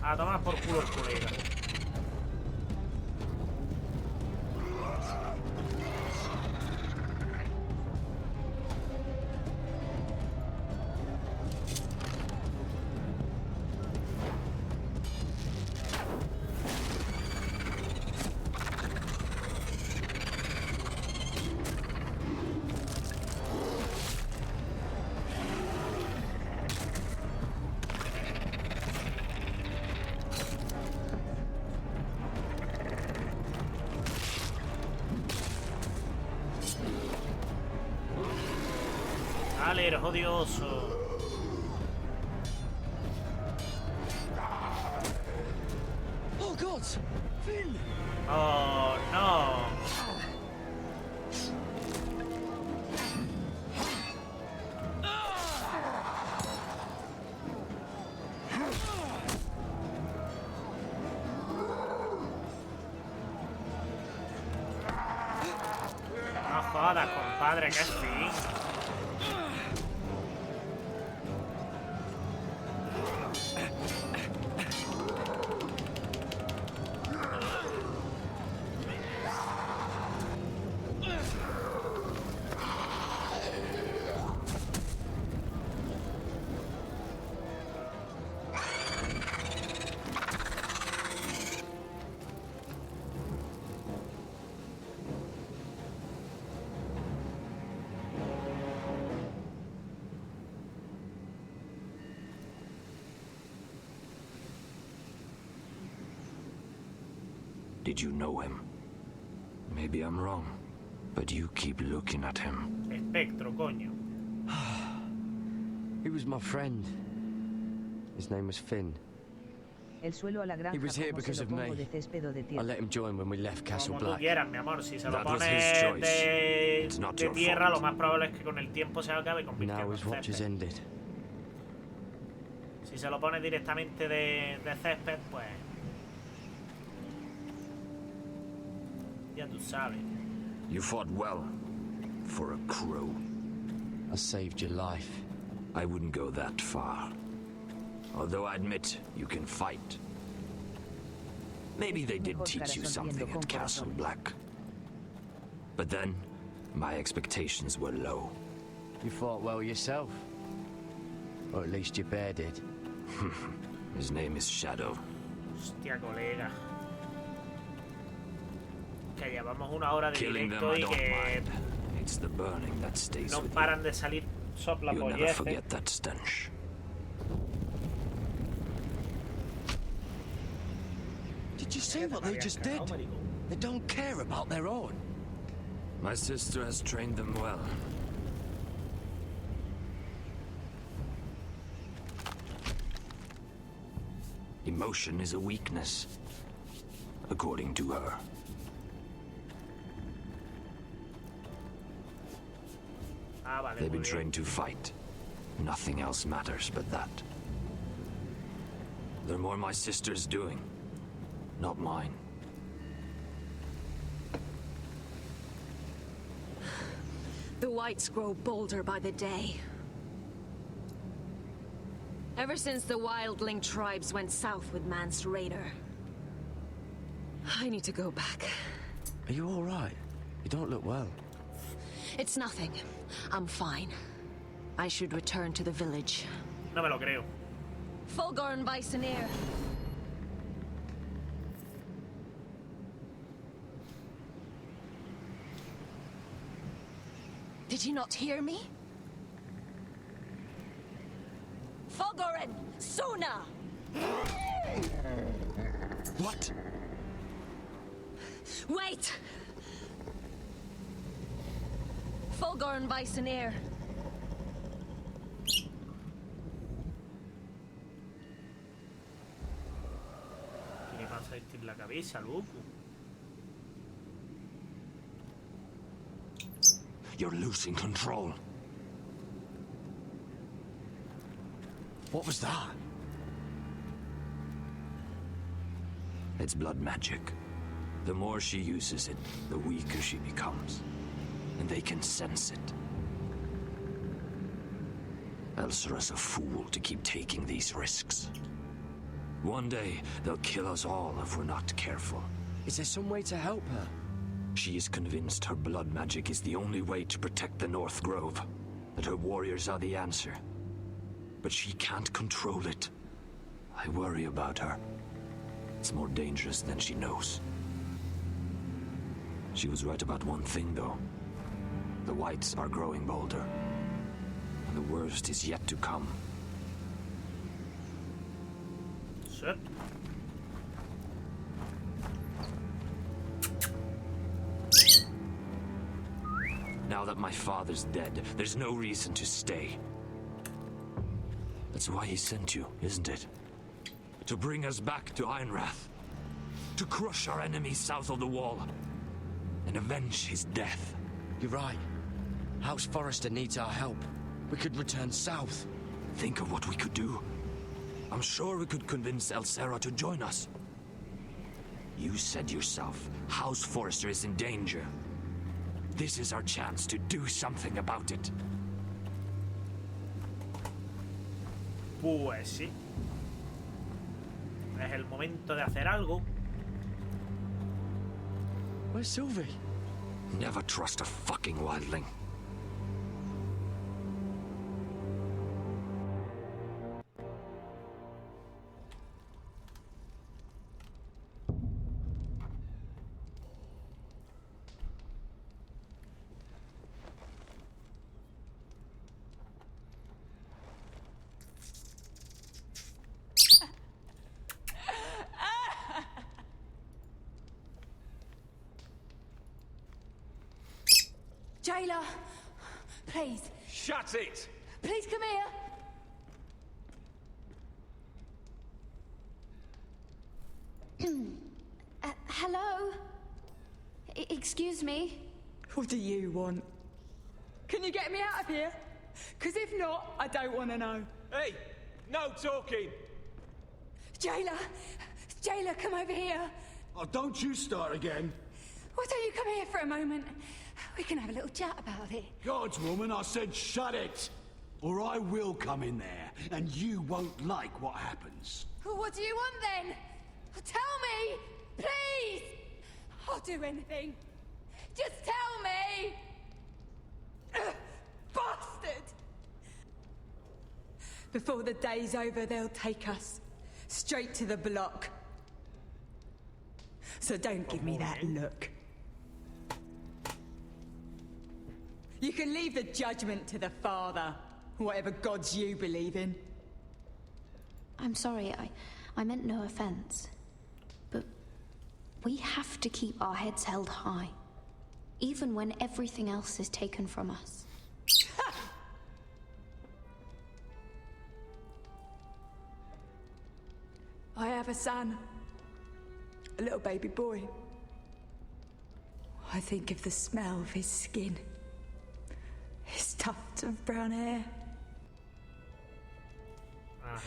A tomar por culo el colega. Vale, eres odioso. Oh God! Lords! Finn! Oh, no. No jodas, compadre, que sí. Did you know him? Maybe I'm wrong, but you keep looking at him. Espectro, coño. He was my friend. His name was Finn. El suelo a la granja He was here como se because lo of pongo me. de césped o de I tierra. let him join when we left Castle Como tú Black. quieras, mi amor. Si se lo That was pones his choice. de It's not de your tierra, fault. lo más probable es que con el tiempo se acabe Now convirtiendo his en watch has césped. ended. Si se lo pones directamente de césped, pues... ya tú sabes. You fought well. For a crow. I saved your life. I wouldn't go that far. Although I admit, you can fight. Maybe they did teach you something at Castle Black. But then, my expectations were low. You fought well yourself. Or at least your bear did. His name is Shadow. Hostia, colega. Que llevamos una hora de Killing them, directo I y don't que mind. It's the burning that stays no with paran de salir you. You'll never soplapolleces. forget that stench. Did you see what they just did? They don't care about their own. My sister has trained them well. Emotion is a weakness, according to her. Ah, vale, They've muy been bien. trained to fight. Nothing else matters but that. They're more my sister's doing, not mine. The whites grow bolder by the day. Ever since the wildling tribes went south with Mance Raider. I need to go back. Are you all right? You don't look well. It's nothing. I'm fine. I should return to the village. No me lo creo. Fulgorn Bisoneer. Did you not hear me? Fulgorn! Suna! What? Wait! Fulgorn Bisoneer. ¿Qué le pasa a este en la cabeza, loco? You're losing control. What was that? It's blood magic. The more she uses it, the weaker she becomes. And they can sense it. Elsera's a fool to keep taking these risks. One day, they'll kill us all if we're not careful. Is there some way to help her? She is convinced her blood magic is the only way to protect the North Grove. That her warriors are the answer. But she can't control it. I worry about her. It's more dangerous than she knows. She was right about one thing, though. The whites are growing bolder. And the worst is yet to come. Shit. Now that my father's dead, there's no reason to stay. That's why he sent you, isn't it? To bring us back to Ironrath. To crush our enemies south of the wall. And avenge his death. You're right. House Forrester needs our help. We could return south. Think of what we could do. I'm sure we could convince Elsera to join us. You said yourself, House Forrester is in danger. This is our chance to do something about it. Pues sí. Es el momento de hacer algo. Where's Sylvie? Never trust a fucking wildling. Jailer, please. Shut it! Please come here. Hello? Excuse me? What do you want? Can you get me out of here? Because if not, I don't want to know. Hey, no talking! Jailer! Jailer, come over here. Oh, don't you start again. Why don't you come here for a moment? We can have a little chat about it. Gods, woman, I said shut it! Or I will come in there, and you won't like what happens. Well, what do you want then? Tell me! Please! I'll do anything. Just tell me! Bastard! Before the day's over, they'll take us straight to the block. So don't give me that look. You can leave the judgment to the Father, whatever gods you believe in. I'm sorry, I meant no offense. But we have to keep our heads held high, even when everything else is taken from us. I have a son. A little baby boy. I think of the smell of his skin. His tufts of brown hair.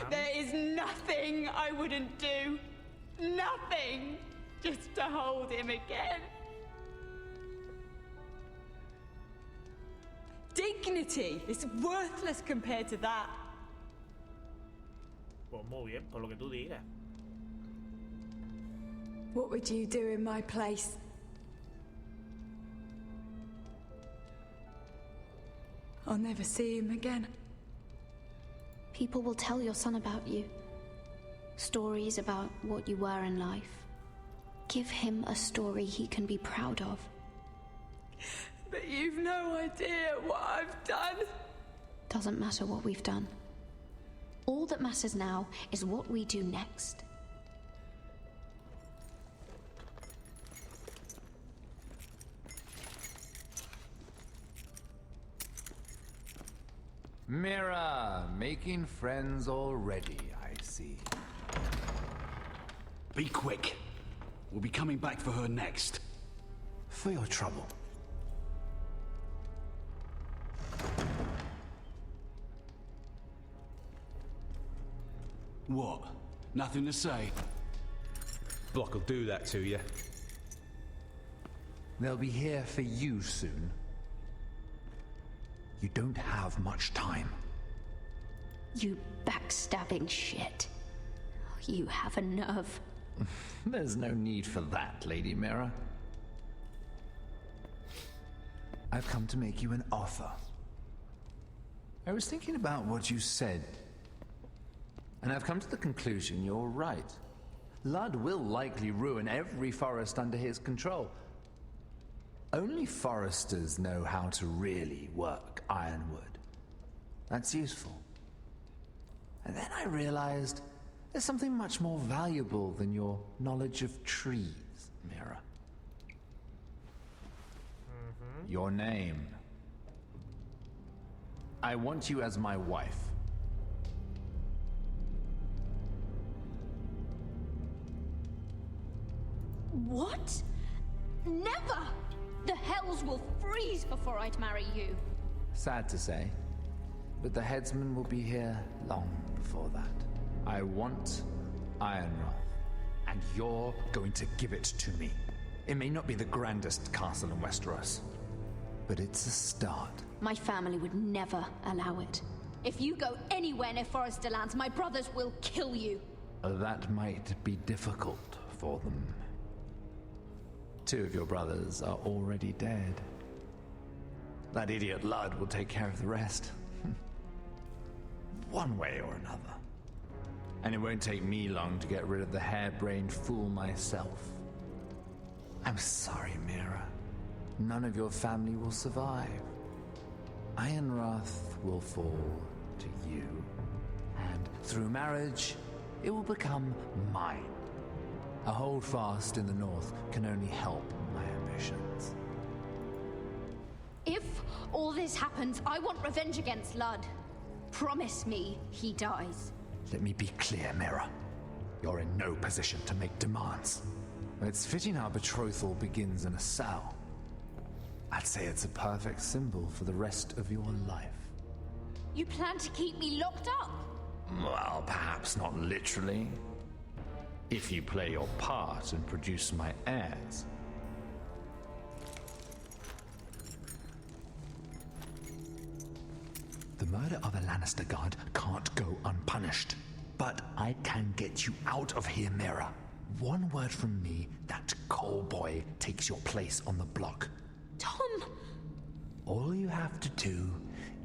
There is nothing I wouldn't do. Nothing. Just to hold him again. Dignity is worthless compared to that. Pues muy bien, por lo que tú digas. What would you do in my place? I'll never see him again. People will tell your son about you. Stories about what you were in life. Give him a story he can be proud of. But you've no idea what I've done. Doesn't matter what we've done. All that matters now is what we do next. Mira, making friends already, I see. Be quick. We'll be coming back for her next. For your trouble. What? Nothing to say? Block will do that to you. They'll be here for you soon. You don't have much time. You backstabbing shit. You have a nerve. There's no need for that, Lady Mira. I've come to make you an offer. I was thinking about what you said, and I've come to the conclusion you're right. Ludd will likely ruin every forest under his control. Only foresters know how to really work ironwood. That's useful. And then I realized there's something much more valuable than your knowledge of trees, Mira. Your name. I want you as my wife. What? Never! The hells will freeze before I'd marry you. Sad to say, but the headsman will be here long before that. I want Ironrath, and you're going to give it to me. It may not be the grandest castle in Westeros, but it's a start. My family would never allow it. If you go anywhere near Forrester lands, my brothers will kill you. That might be difficult for them. 2 of your brothers are already dead. That idiot Ludd will take care of the rest. One way or another. And it won't take me long to get rid of the harebrained fool myself. I'm sorry, Mira. None of your family will survive. Ironrath will fall to you. And through marriage, it will become mine. A holdfast in the north can only help my ambitions. If all this happens, I want revenge against Ludd. Promise me he dies. Let me be clear, Mira. You're in no position to make demands. It's fitting our betrothal begins in a cell. I'd say it's a perfect symbol for the rest of your life. You plan to keep me locked up? Well, perhaps not literally. If you play your part and produce my heirs. The murder of a Lannister guard can't go unpunished. But I can get you out of here, Mira. One word from me, that coal boy takes your place on the block. Tom! All you have to do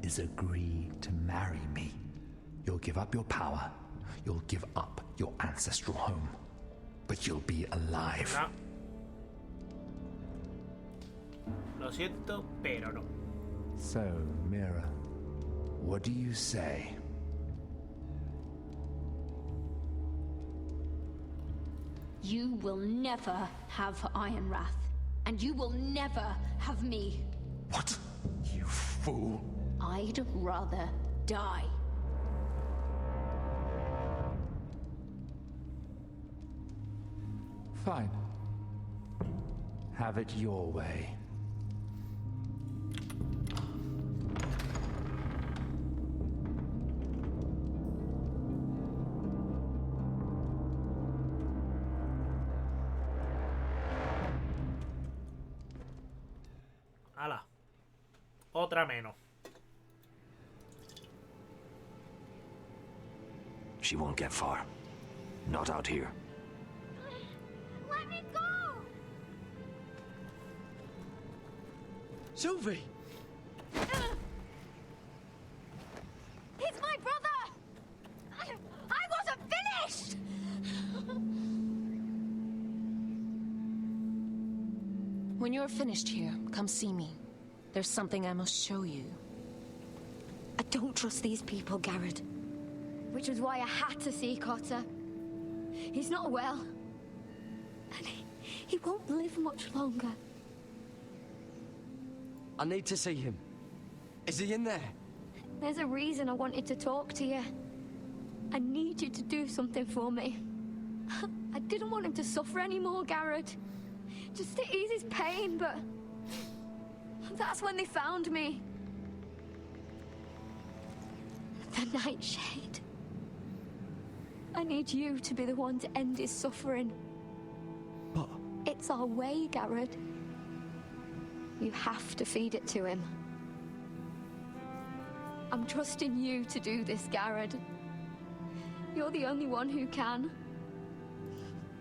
is agree to marry me. You'll give up your power. You'll give up your ancestral home. But you'll be alive. No. Lo siento, pero no. So, Mira, what do you say? You will never have Ironrath. And you will never have me. What? You fool. I'd rather die. Fine. Have it your way. Ala. Otra menos. She won't get far. Not out here. Let me go! Sylvie! He's my brother! I wasn't finished! When you're finished here, come see me. There's something I must show you. I don't trust these people, Garrett. Which was why I had to see Cotter. He's not well. And he won't live much longer. I need to see him. Is he in there? There's a reason I wanted to talk to you. I need you to do something for me. I didn't want him to suffer anymore, Garrett. Just to ease his pain, but... that's when they found me. The Nightshade. I need you to be the one to end his suffering. But... it's our way, Garrett. You have to feed it to him. I'm trusting you to do this, Garrett. You're the only one who can.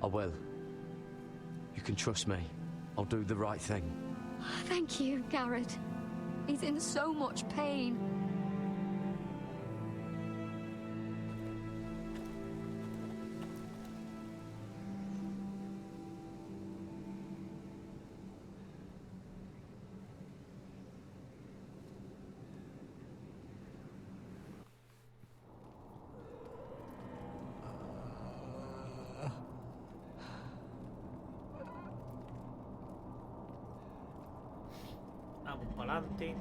I will. You can trust me. I'll do the right thing. Thank you, Garrett. He's in so much pain. Vamos para adelante.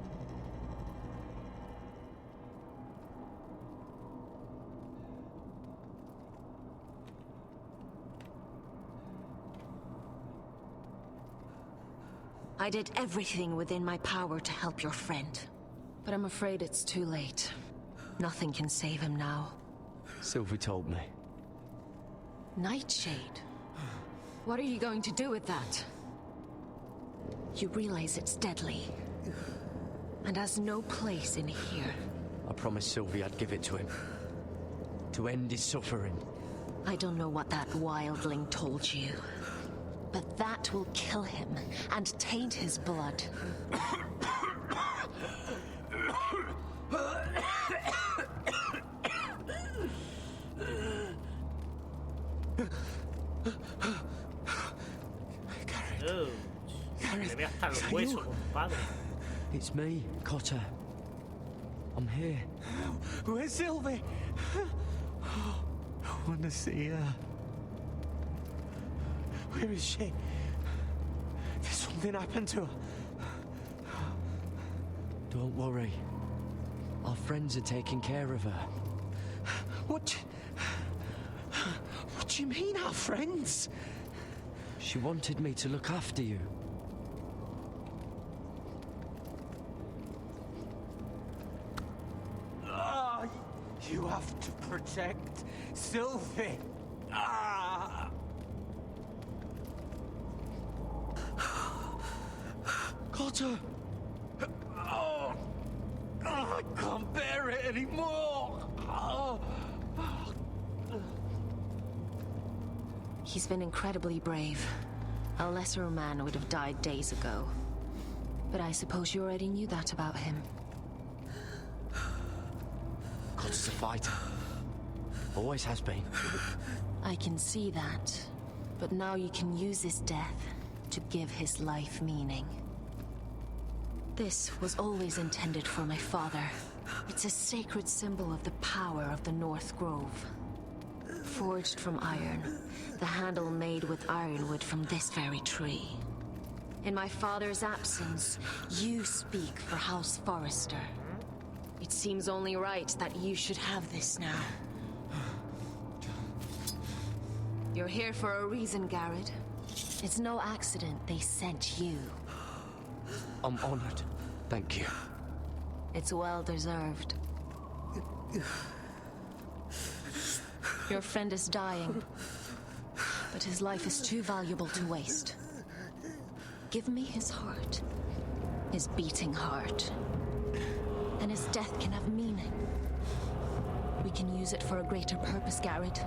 I did everything within my power to help your friend. But I'm afraid it's too late. Nothing can save him now. Sylvie told me. Nightshade? What are you going to do with that? You realize it's deadly. And has no place in here. I promised Sylvie I'd give it to him. To end his suffering. I don't know what that wildling told you. But that will kill him and taint his blood. Le ve hasta el hueso, compadre. It's me, Cotter. I'm here. Where's Sylvie? I want to see her. Where is she? Did something happen to her? Don't worry. Our friends are taking care of her. What do you mean, our friends? She wanted me to look after you. You have to protect Sylvie. Cotter! Oh, I can't bear it anymore. He's been incredibly brave. A lesser man would have died days ago. But I suppose you already knew that about him. Cotter's a fighter. Always has been. I can see that. But now you can use his death to give his life meaning. This was always intended for my father. It's a sacred symbol of the power of the North Grove. Forged from iron, the handle made with ironwood from this very tree. In my father's absence, you speak for House Forrester. It seems only right that you should have this now. You're here for a reason, Garrett. It's no accident they sent you. I'm honored. Thank you. It's well deserved. Your friend is dying, but his life is too valuable to waste. Give me his heart, his beating heart, and his death can have meaning. We can use it for a greater purpose, Garrett.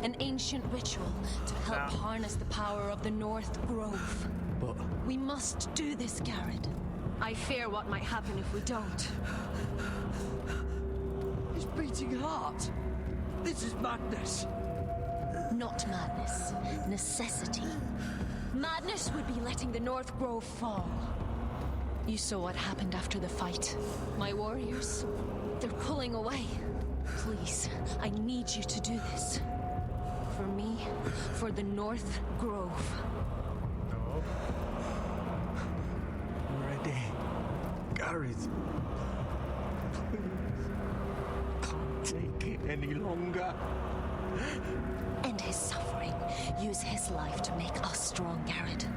An ancient ritual to help harness the power of the North Grove. But we must do this, Garrett. I fear what might happen if we don't. His beating heart! This is madness! Not madness. Necessity. Madness would be letting the North Grove fall. You saw what happened after the fight. My warriors, they're pulling away. Please, I need you to do this. For me, for the North Grove. No. I'm ready. Garrett. Please. Can't take it any longer. End his suffering. Use his life to make us strong, Garrett.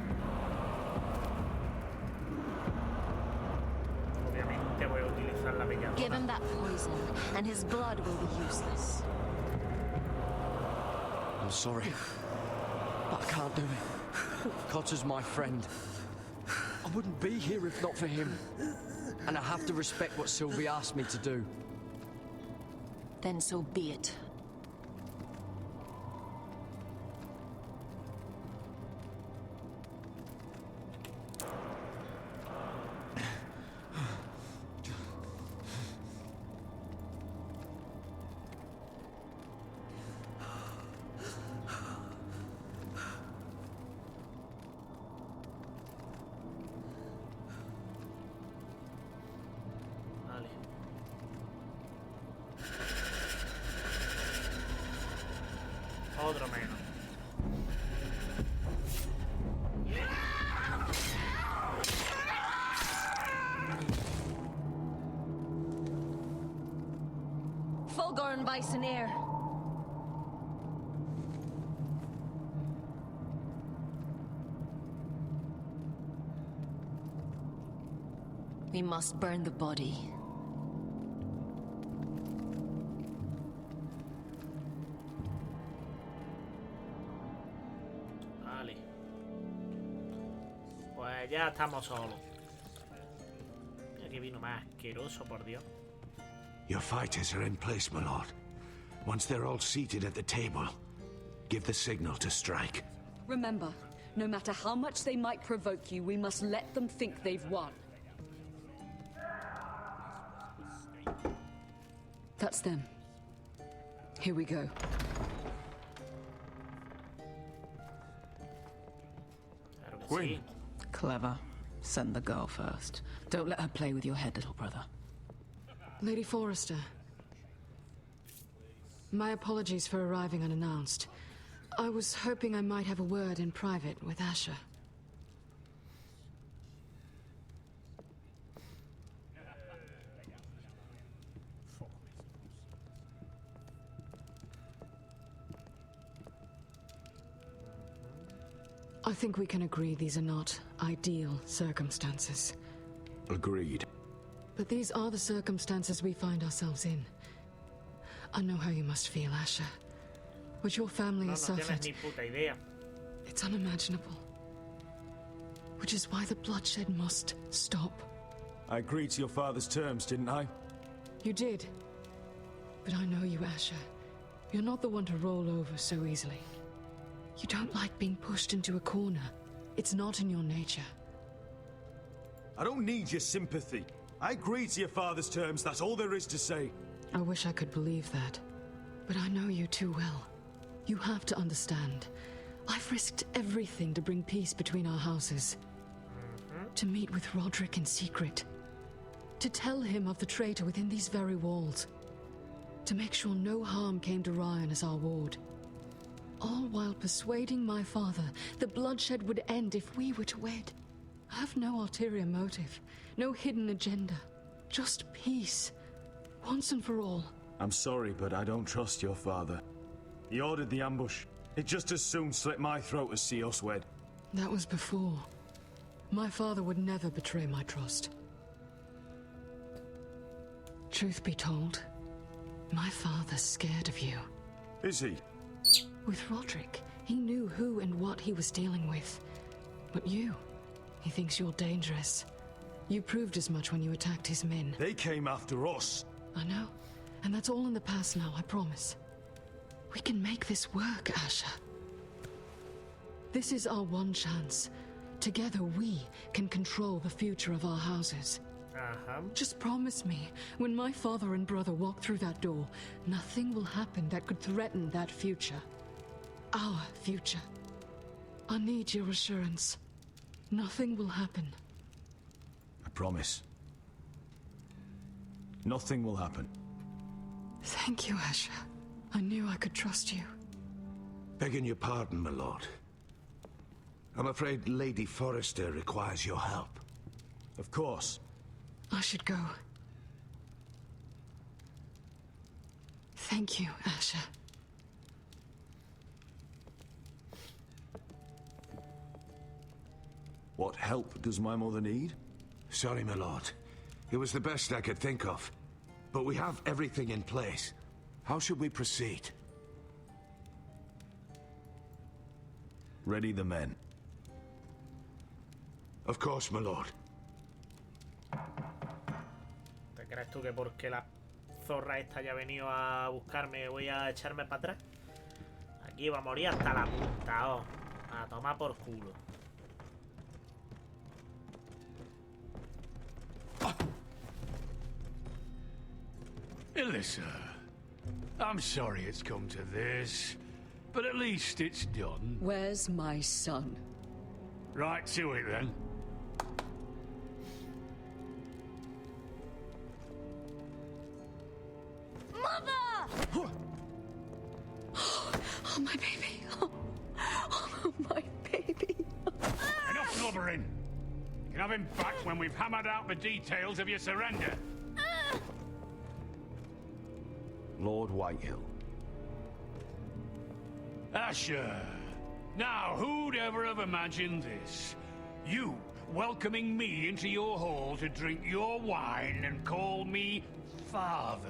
Obviamente voy a utilizar la belladona. Give him that poison, and his blood will be useless. I'm sorry, but I can't do it. Cotter's my friend. I wouldn't be here if not for him. And I have to respect what Sylvie asked me to do. Then so be it. Otro menos. Fulgorn Bisonair. We must burn the body. Vale. Pues ya estamos solos. Mira qué vino más asqueroso, por Dios. Your fighters are in place, my lord. Once they're all seated at the table, give the signal to strike. Remember, no matter how much they might provoke you, we must let them think they've won. That's them. Here we go. Sí. Clever. Send the girl first. Don't let her play with your head, little brother. Lady Forrester. My apologies for arriving unannounced. I was hoping I might have a word in private with Asher. I think we can agree these are not ideal circumstances. Agreed. But these are the circumstances we find ourselves in. I know how you must feel, Asher. What your family has No tienes suffered, ni puta idea. it's unimaginable. Which is why the bloodshed must stop. I agreed to your father's terms, didn't I? You did. But I know you, Asher. You're not the one to roll over so easily. You don't like being pushed into a corner. It's not in your nature. I don't need your sympathy. I agreed to your father's terms, that's all there is to say. I wish I could believe that. But I know you too well. You have to understand. I've risked everything to bring peace between our houses. To meet with Roderick in secret. To tell him of the traitor within these very walls. To make sure no harm came to Ryan as our ward. All while persuading my father that bloodshed would end if we were to wed. I have no ulterior motive, no hidden agenda. Just peace. Once and for all. I'm sorry, but I don't trust your father. He ordered the ambush. He'd just as soon slit my throat as see us wed. That was before. My father would never betray my trust. Truth be told, my father's scared of you. Is he? With Roderick, he knew who and what he was dealing with. But you, he thinks you're dangerous. You proved as much when you attacked his men. They came after us. I know. And that's all in the past now, I promise. We can make this work, Asher. This is our one chance. Together we can control the future of our houses. Just promise me, when my father and brother walk through that door, nothing will happen that could threaten that future. Our future. I need your assurance. Nothing will happen. I promise. Nothing will happen. Thank you, Asher. I knew I could trust you. Begging your pardon, my lord. I'm afraid Lady Forrester requires your help. Of course. I should go. Thank you, Asher. What help does my mother need? Sorry, my lord. It was the best I could think of. But we have everything in place. How should we proceed? Ready the men. Of course, my lord. ¿Te crees tú que porque la zorra esta ya ha venido a buscarme voy a echarme para atrás? Aquí va a morir hasta la punta, oh. A tomar por culo. Alyssa, I'm sorry it's come to this, but at least it's done. Where's my son? Right to it then. Mother! Oh, my baby. Oh, my baby. Enough blubbering. You can have him back when we've hammered out the details of your surrender. Lord Whitehill. Asher. Now, who'd ever have imagined this? You, welcoming me into your hall to drink your wine and call me father.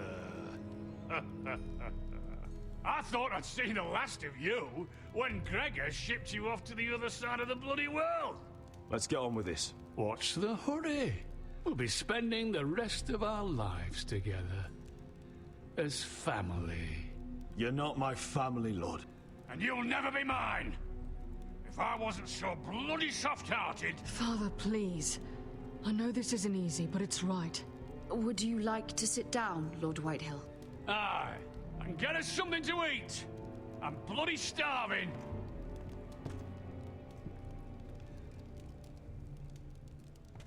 I thought I'd seen the last of you when Gregor shipped you off to the other side of the bloody world. Let's get on with this. What's the hurry? We'll be spending the rest of our lives together. As family. You're not my family, Lord. And you'll never be mine! If I wasn't so bloody soft-hearted... Father, please. I know this isn't easy, but it's right. Would you like to sit down, Lord Whitehill? Aye, and get us something to eat. I'm bloody starving.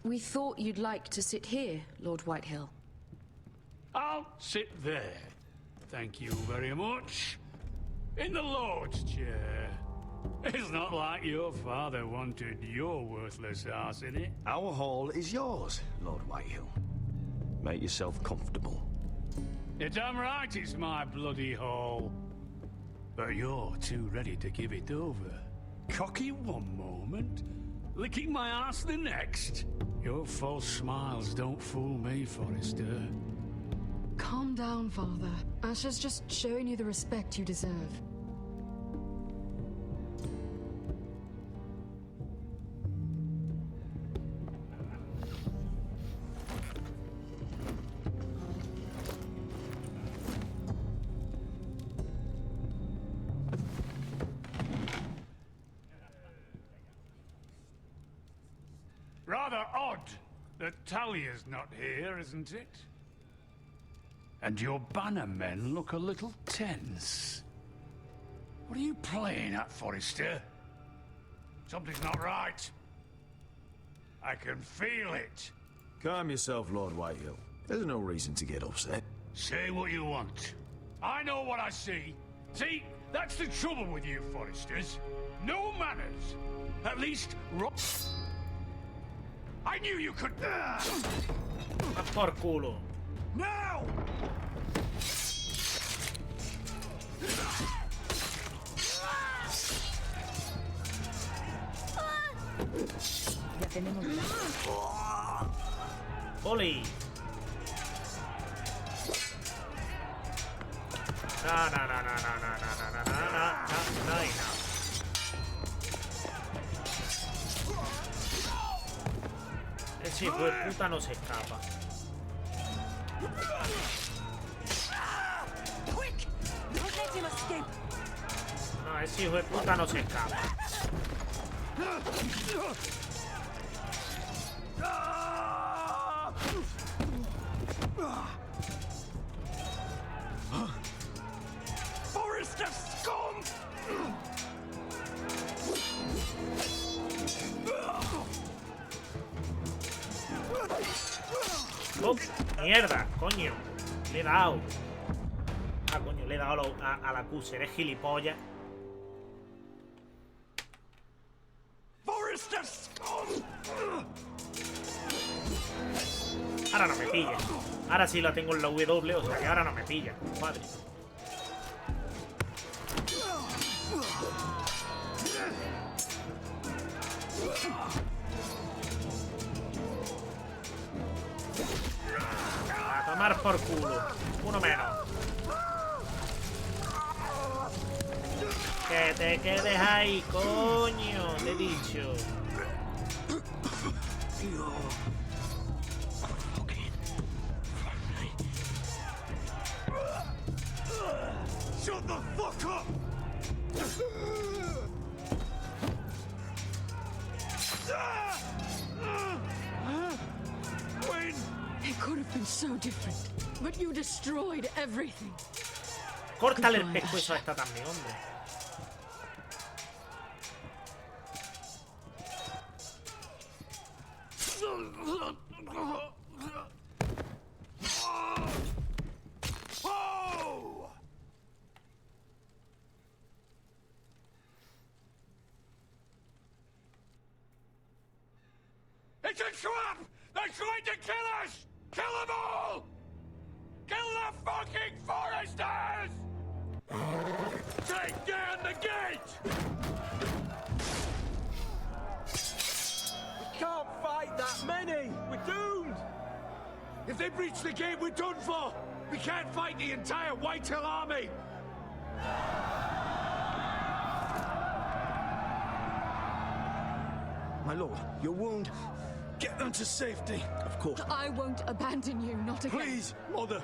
We thought you'd like to sit here, Lord Whitehill. I'll sit there. Thank you very much. In the Lord's chair. It's not like your father wanted your worthless ass in it. Our hall is yours, Lord Whitehill. Make yourself comfortable. You're damn right it's my bloody hall. But you're too ready to give it over. Cocky one moment, licking my ass the next. Your false smiles don't fool me, Forrester. Calm down, Father. Asher's just showing you the respect you deserve. Rather odd that Talia's not here, isn't it? And your bannermen look a little tense. What are you playing at, Forrester? Something's not right. I can feel it. Calm yourself, Lord Whitehill. There's no reason to get upset. Say what you want. I know what I see. See, that's the trouble with you, Forresters. No manners. At least, I knew you could. Por culo. Now! Ya tenemos. ¡Oli! No. Ese hijo de puta no se escapa. No, ese hijo de puta no se escapa. Forrester scum! ¡Oh! ¡Mierda! ¡Coño! Le he dado. Ah, coño, le he dado a la Q. Seré gilipollas. Ahora no me pilla. Ahora sí la tengo en la W, o sea que ahora no me pilla, compadre. A tomar por culo. Uno menos. Que te quedes ahí, coño, te he dicho. Shut the fuck up! Win! It could have been so different, but you destroyed everything. Córtale el pescuezo a esta también, hombre. It's a trap! They're trying to kill us! Kill them all! Kill the fucking Foresters! Take down the gate! We can't fight! If they breach the gate, we're done for! We can't fight the entire Whitetail army! My lord, your wound. Get them to safety. Of course. I won't abandon you, not again. Please, Mother.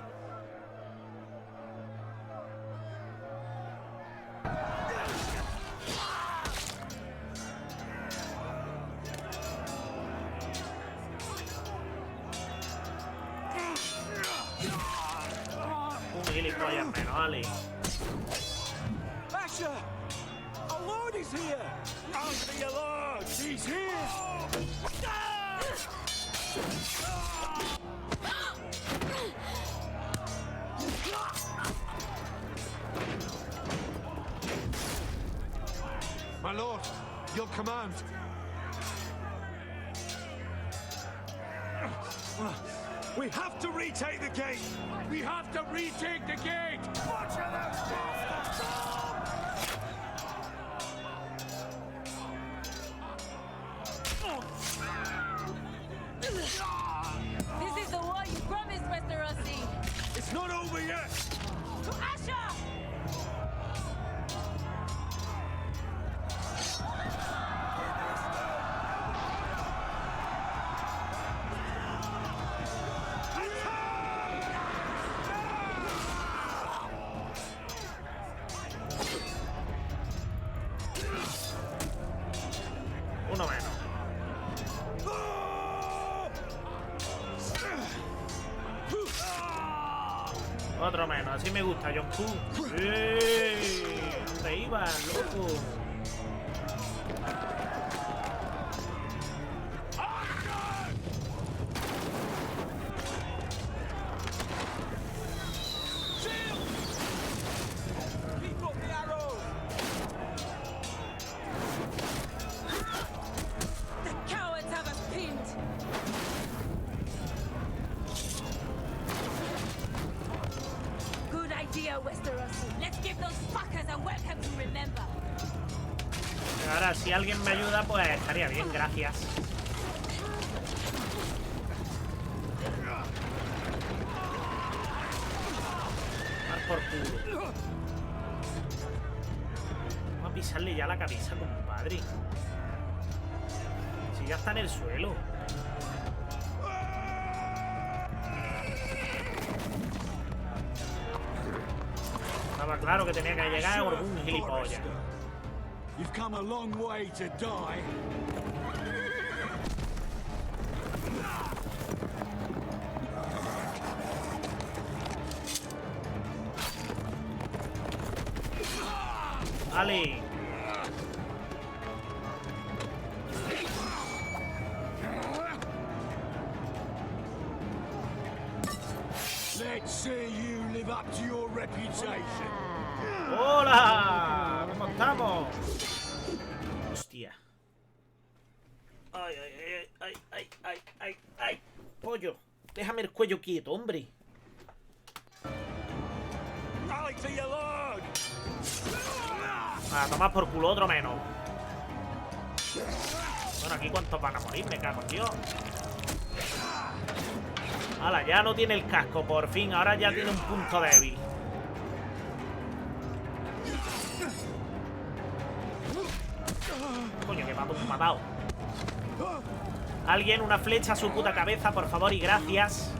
Un gilipollas menos, Ali. Asher! Our lord is here! Answer your lord! He's here! My lord, your command. We have to retake the gate! We have to retake the gate! Watch out, those This is the war you promised, Westerosi! It's not over yet! To Asher! Uno menos. Otro menos, así me gusta, John Q. ¿Dónde ibas, loco? Keep up the arrows! The cowards have us pinned! Good idea, Westerosi. Let's give those fuckers a welcome to remember. Ahora, si alguien me ayuda, pues estaría bien, gracias. Dar por culo. Vamos a pisarle ya la cabeza, compadre. Si ya está en el suelo. Estaba claro que tenía que llegar por un gilipollas. You've come a long way to die. Ali. Let's see you live up to your reputation. ¡Hola! ¿Cómo estamos? Hostia. Ay, ay, ay, ay, ay, ay, ay, ay. Pollo, déjame el cuello quieto, hombre. Rally to your lord. A tomar por culo, otro menos. Bueno, aquí cuántos van a morir, me cago en Dios. Hala, ya no tiene el casco, por fin. Ahora ya tiene un punto débil. Coño, que me ha matado. Alguien, una flecha a su puta cabeza, por favor, y gracias.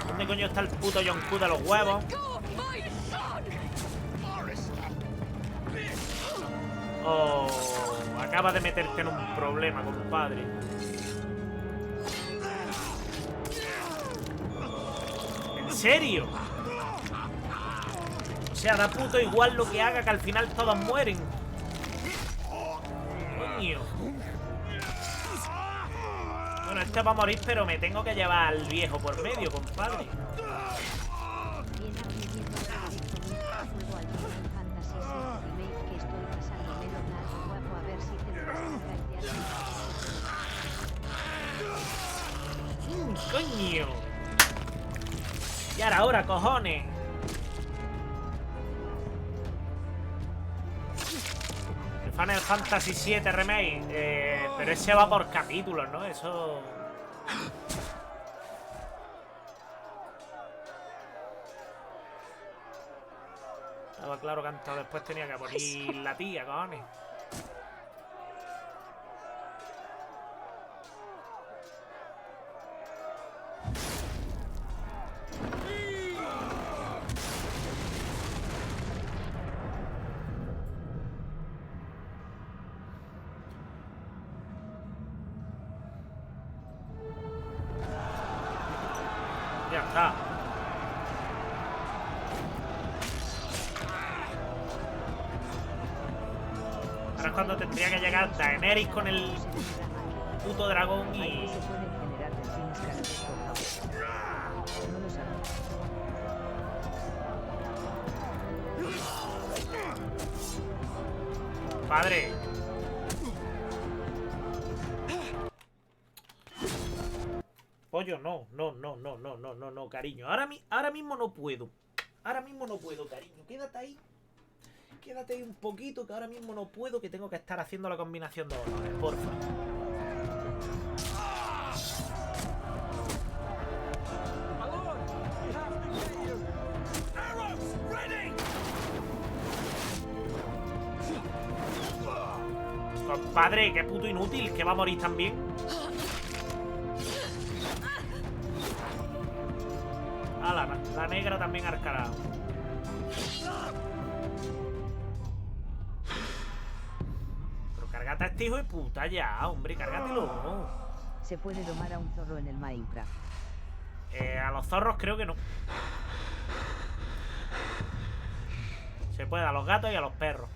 ¿Dónde coño está el puto John Q de los huevos? Oh, acaba de meterte en un problema, compadre. ¿En serio? O sea, da puto igual lo que haga, que al final todos mueren. Coño. Bueno, este va a morir, pero me tengo que llevar al viejo por medio, compadre. ¡Coño! Y ahora, cojones. Final Fantasy VII Remake. Pero ese va por capítulos, ¿no? Eso... Estaba claro que antes o después tenía que morir la tía, cojones. Ya está. Ahora es cuando tendría que llegar Daenerys con el puto dragón y... Ahí se pueden generar delfines cárnicos, por favor. No lo sabía. Padre. Pollo, no, cariño. Ahora mismo no puedo. Ahora mismo no puedo, cariño. Quédate ahí. Quédate ahí un poquito, que ahora mismo no puedo, que tengo que estar haciendo la combinación de honores, porfa. Compadre, qué puto inútil, que va a morir también. Ah, la negra también arcará. Pero cárgate a este hijo de puta ya, hombre, cárgatelo. Se puede domar a un zorro en el Minecraft. A los zorros creo que no. Se puede a los gatos y a los perros.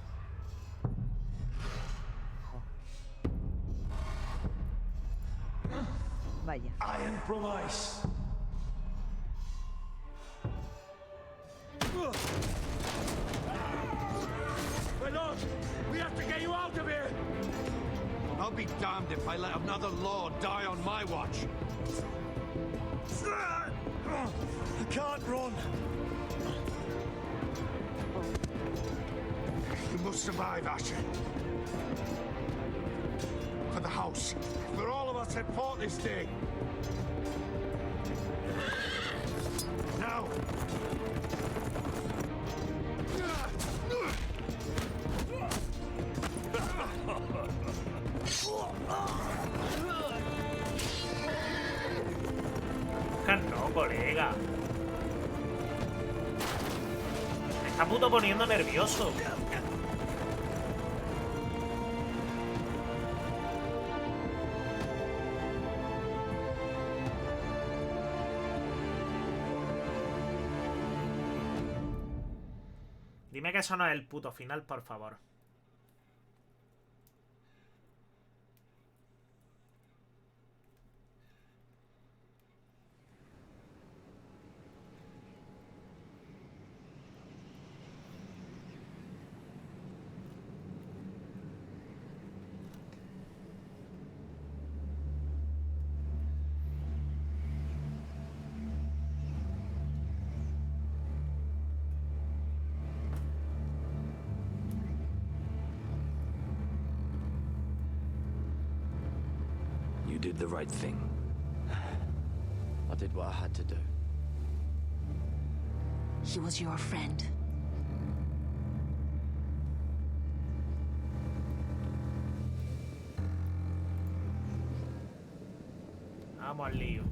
Vaya. Iron promise. My lord, we have to get you out of here! I'll be damned if I let another lord die on my watch. I can't run. You must survive, Asher. For the house. For all of us that fought this day. Now! No, colega. Me está puto poniendo nervioso. Dime que eso no es el puto final, por favor. You did the right thing. I did what I had to do. He was your friend. Vamos al lío.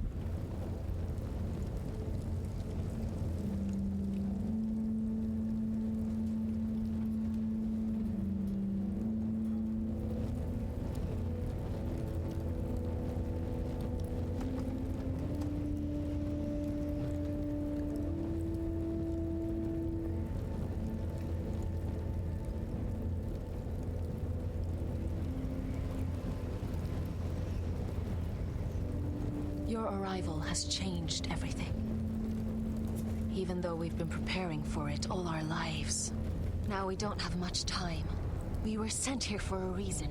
Your arrival has changed everything. Even though we've been preparing for it all our lives. Now we don't have much time. We were sent here for a reason.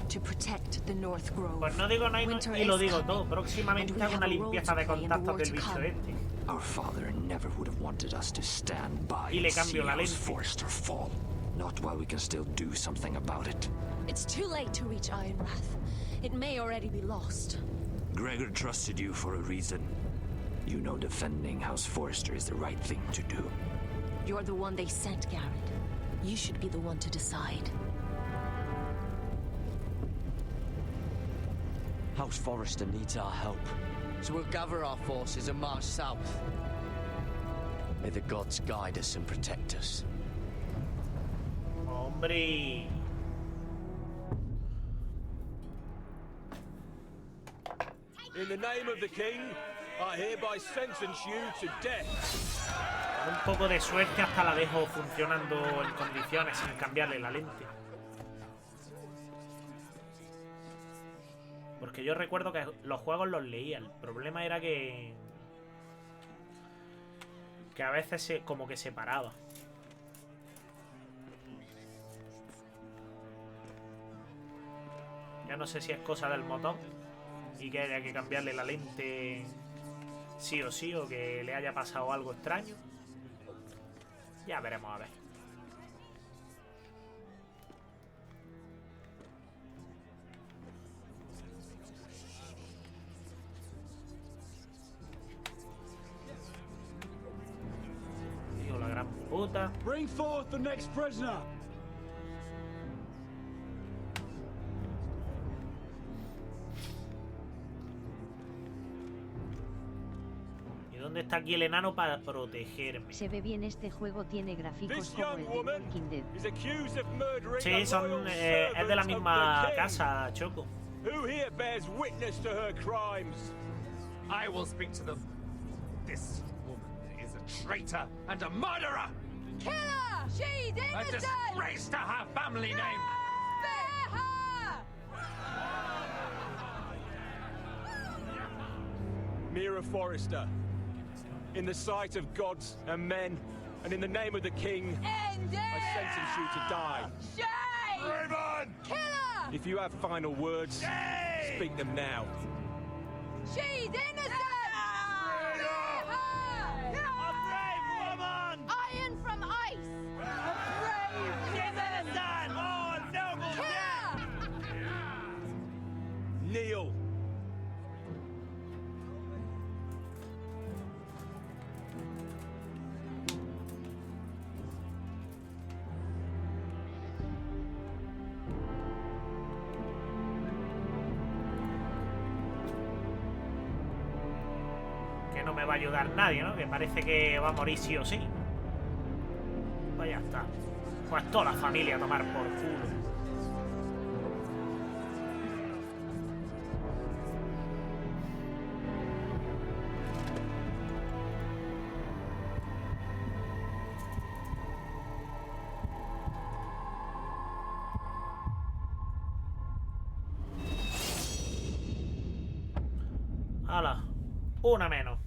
To protect the North Grove. Pues no digo nada y lo digo todo. Próximamente hago una limpieza de contactos del bicho este. Our father never would have wanted us to stand by Y le and see cambio la us lente. forced to fall. Not while we can still do something about it. It's too late to reach Ironwrath. It may already be lost. Gregor trusted you for a reason. You know defending House Forrester is the right thing to do. You're the one they sent, Garrett. You should be the one to decide. House Forrester needs our help, so we'll gather our forces and march south. May the gods guide us and protect us. Hombre. In the name of the king, I hereby sentence you to death. Un poco de suerte hasta la dejo funcionando en condiciones sin cambiarle la lente. Porque yo recuerdo que los juegos los leía. El problema era que a veces como que se paraba. Ya no sé si es cosa del motor y que haya que cambiarle la lente sí o sí, o que le haya pasado algo extraño. Ya veremos a ver. Tío, la gran puta. Bring forth the next prisoner. ¿Dónde está aquí el enano para protegerme? Se ve bien este juego, tiene gráficos como el de Walking Dead. Sí, son, es de la misma casa, Choco. Who here bears witness to her crimes? I will speak to them. This woman is a traitor and a murderer! Kill her! She's A innocent! disgrace to her family name! Spare her! Mira Forrester, in the sight of gods and men, and in the name of the king, End it! I sentence you to die. Shame! Raven! Kill her! If you have final words, speak them now. She's innocent! Spare her! A brave woman! Iron from ice! A brave woman! Oh, noble Kill her! Kneel. No me va a ayudar nadie, ¿no? Que parece que va a morir sí o sí. Pues ya está. Pues toda la familia a tomar por culo. ¡Hala! Una menos.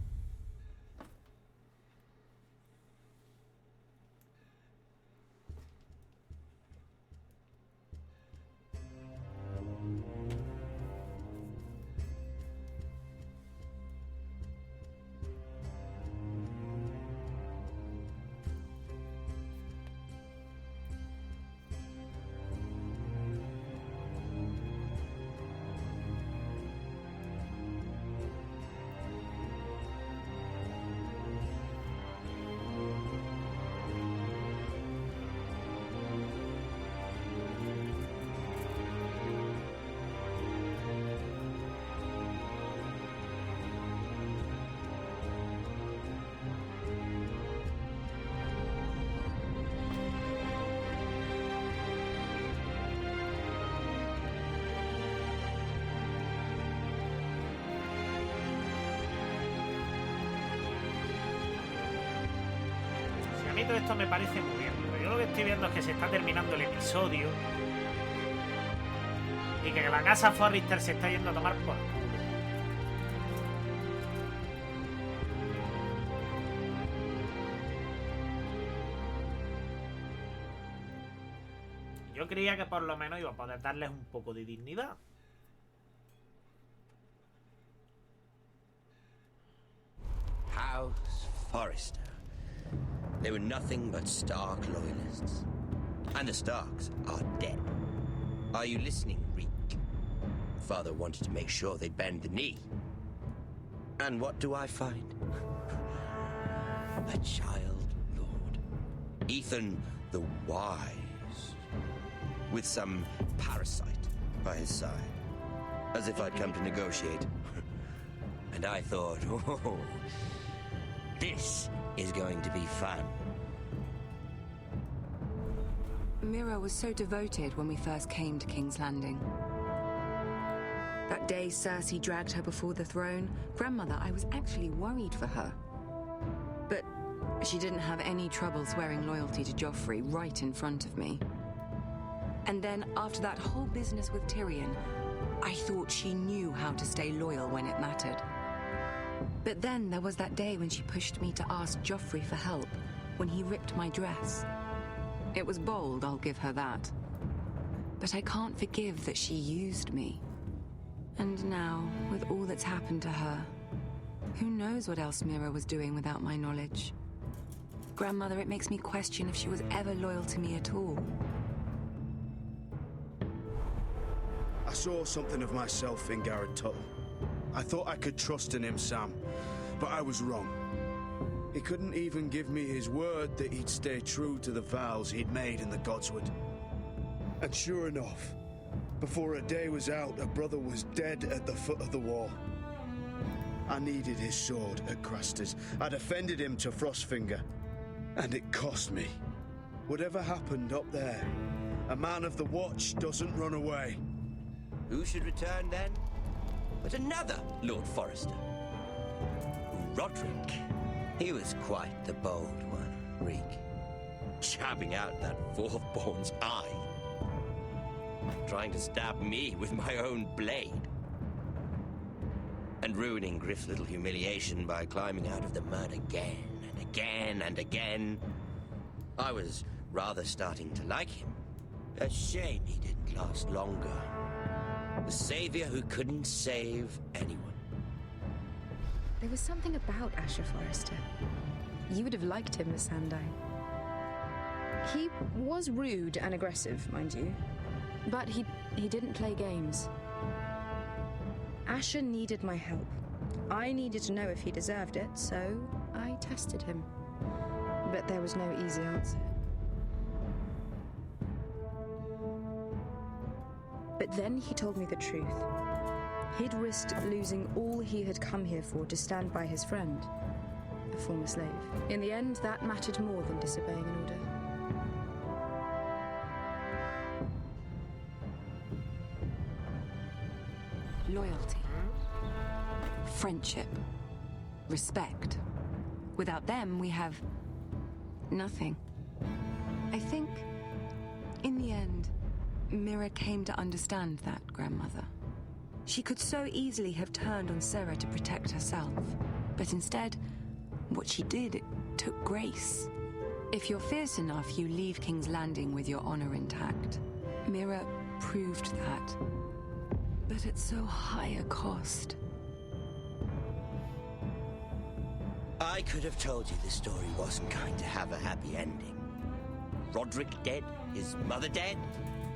Todo esto me parece muy bien, pero yo lo que estoy viendo es que se está terminando el episodio y que la casa Forrester se está yendo a tomar por culo. Yo creía que por lo menos iba a poder darles un poco de dignidad. House Forrester. They were nothing but stark loyalists. And the Starks are dead. Are you listening, Reek? Father wanted to make sure they bend the knee. And what do I find? A child lord. Ethan the Wise. With some parasite by his side. As if I'd come to negotiate. And I thought, oh, this is going to be fun. Mira was so devoted when we first came to King's Landing. That day Cersei dragged her before the throne, Grandmother, I was actually worried for her. But she didn't have any trouble swearing loyalty to Joffrey right in front of me. And then after that whole business with Tyrion, I thought she knew how to stay loyal when it mattered. But then there was that day when she pushed me to ask Joffrey for help, when he ripped my dress. It was bold, I'll give her that. But I can't forgive that she used me. And now, with all that's happened to her, who knows what else Mira was doing without my knowledge? Grandmother, it makes me question if she was ever loyal to me at all. I saw something of myself in Garrett Tuttle. I thought I could trust in him, Sam, but I was wrong. He couldn't even give me his word that he'd stay true to the vows he'd made in the Godswood. And sure enough, before a day was out, a brother was dead at the foot of the wall. I needed his sword at Craster's. I defended him to Frostfinger, and it cost me. Whatever happened up there, a man of the Watch doesn't run away. Who should return then? But another Lord Forrester. Roderick. He was quite the bold one, Reek. Jabbing out that fourth-born's eye. Trying to stab me with my own blade. And ruining Griff's little humiliation by climbing out of the mud again and again and again. I was rather starting to like him. A shame he didn't last longer. The savior who couldn't save anyone. There was something about Asher Forrester. You would have liked him, Miss Sandai. He was rude and aggressive, mind you, but he didn't play games. Asher needed my help. I needed to know if he deserved it, so I tested him. But there was no easy answer. But then he told me the truth. He'd risked losing all he had come here for to stand by his friend, a former slave. In the end, that mattered more than disobeying an order. Loyalty. Friendship. Respect. Without them, we have nothing. I think, in the end, Mira came to understand that, Grandmother. She could so easily have turned on Sarah to protect herself. But instead, what she did, it took grace. If you're fierce enough, you leave King's Landing with your honor intact. Mira proved that. But at so high a cost. I could have told you this story wasn't going to have a happy ending. Roderick dead, his mother dead,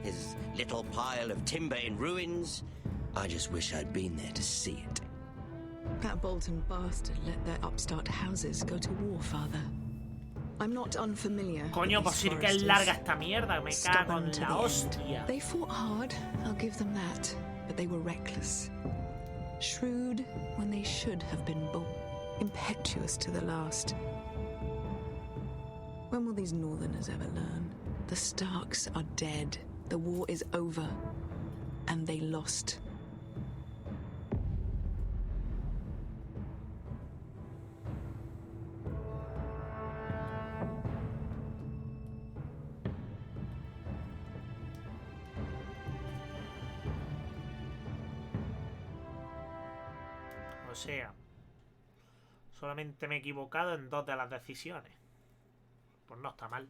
his little pile of timber in ruins. I just wish I'd been there to see it. That Bolton bastard let their upstart houses go to war, Father. I'm not unfamiliar. Coño, pues sí que es larga esta mierda. Me cago en la hostia. They fought hard, I'll give them that. But they were reckless. Shrewd when they should have been bold. Impetuous to the last. When will these Northerners ever learn? The Starks are dead. The war is over. And they lost. O sea, solamente me he equivocado en 2 de las decisiones. Pues no está mal.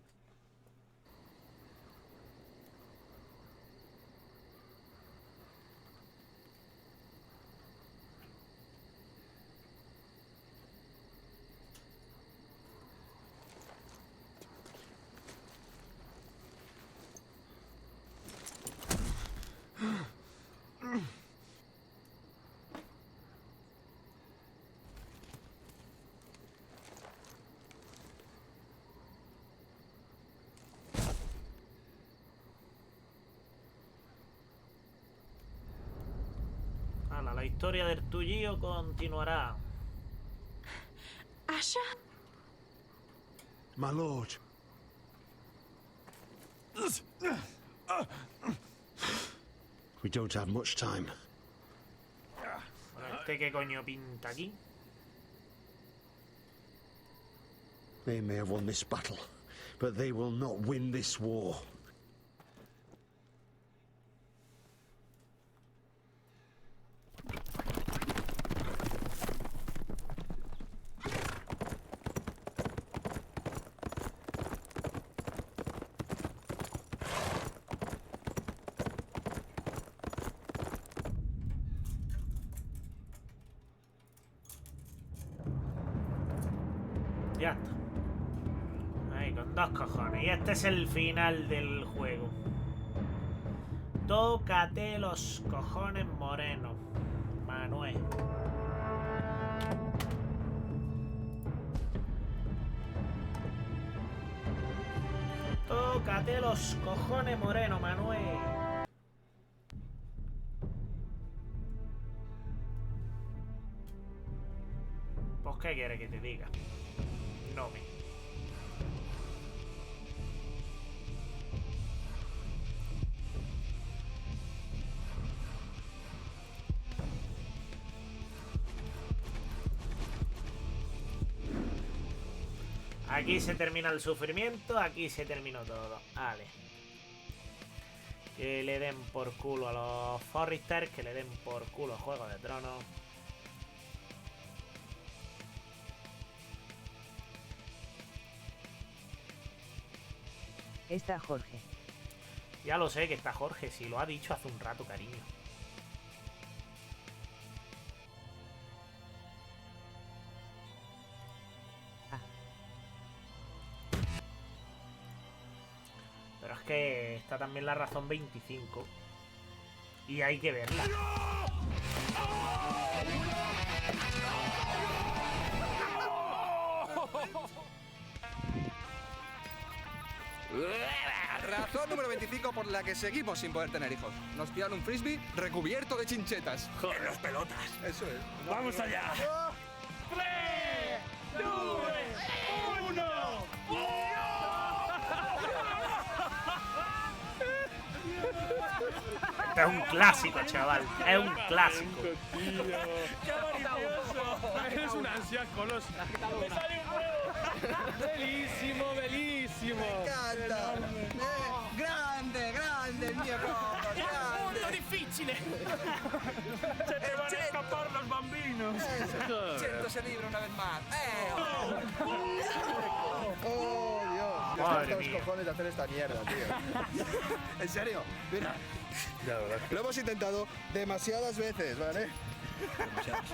La historia del tuyo continuará. Asher? My lord. We don't have much time. Bueno, ¿este qué coño pinta aquí? They may have won this battle, but they will not win this war. Ya está. Ahí, con 2 cojones. Y este es el final del juego. Tócate los cojones, moreno. Manuel. Tócate los cojones, moreno, Manuel. Pues, ¿qué quiere que te diga? No me. Aquí se termina el sufrimiento, aquí se terminó todo. Vale. Que le den por culo a los Forrester, que le den por culo a Juego de Tronos. Está Jorge. Ya lo sé que está Jorge, si lo ha dicho hace un rato, cariño. Pero es que está también la razón 25. Y hay que verla. Razón número 25 por la que seguimos sin poder tener hijos. Nos tiran un frisbee recubierto de chinchetas. En las pelotas. Eso es. ¡Vamos allá! 3, 2, 1. Este es un clásico, chaval. Es un clásico. ¡Qué maravilloso! Eres una ansia colosa. ¡Me sale un huevo! Bellísimo, bellísimo. Me encanta. Grande, grande, il mio Rocco, grande. ¡Molto difficile! ¡Se te van a escapar los bambinos! Siéntose libre una vez más. ¡Oh, Dios! Yo Madre estoy hasta mía. los cojones de hacer esta mierda, tío. En serio, mira. Ya, verdad. Lo hemos intentado demasiadas veces, ¿vale? Demasiadas.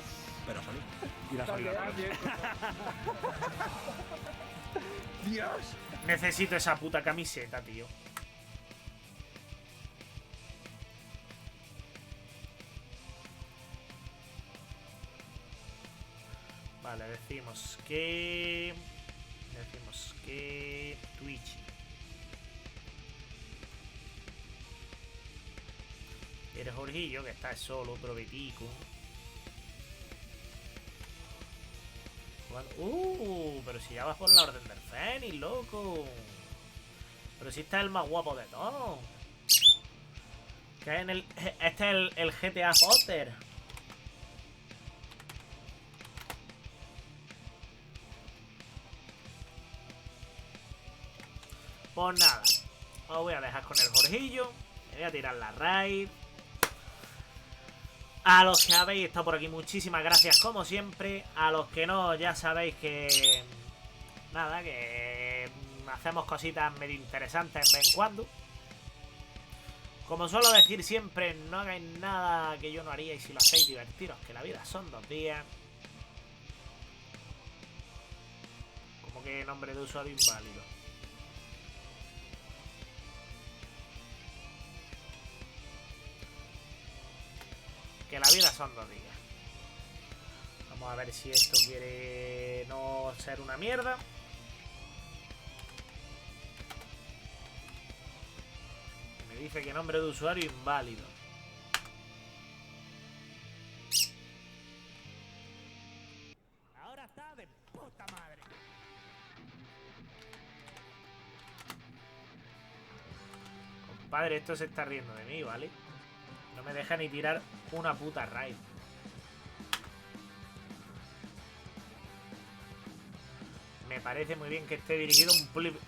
Pero salud. Y la salida. Dios. Necesito esa puta camiseta, tío. Vale, decimos que Twitchy. Eres Jorgillo, que está solo, probetico. Pero si ya vas por la orden del Fénix, loco. Pero si está el más guapo de todos. Que es en el. Este es el GTA Potter. Pues nada. Os voy a dejar con el Jorgillo. Me voy a tirar la raid. A los que habéis estado por aquí, muchísimas gracias como siempre. A los que no, ya sabéis que... Nada, que hacemos cositas medio interesantes de vez en cuando. Como suelo decir siempre, no hagáis nada que yo no haría y si lo hacéis divertiros, que la vida son 2 días. Como que nombre de usuario inválido. Que la vida son 2 días. Vamos a ver si esto quiere no ser una mierda. Me dice que nombre de usuario inválido. Compadre, esto se está riendo de mí, ¿vale? No me deja ni tirar una puta raid. Me parece muy bien que esté dirigido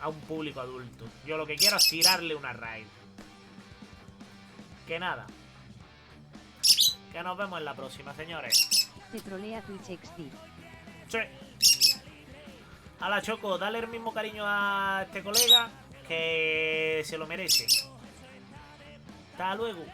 a un público adulto. Yo lo que quiero es tirarle una raid. Que nada. Que nos vemos en la próxima, señores. Te trolea Twitch XD. Sí. A la Choco, dale el mismo cariño a este colega, que se lo merece. Hasta luego.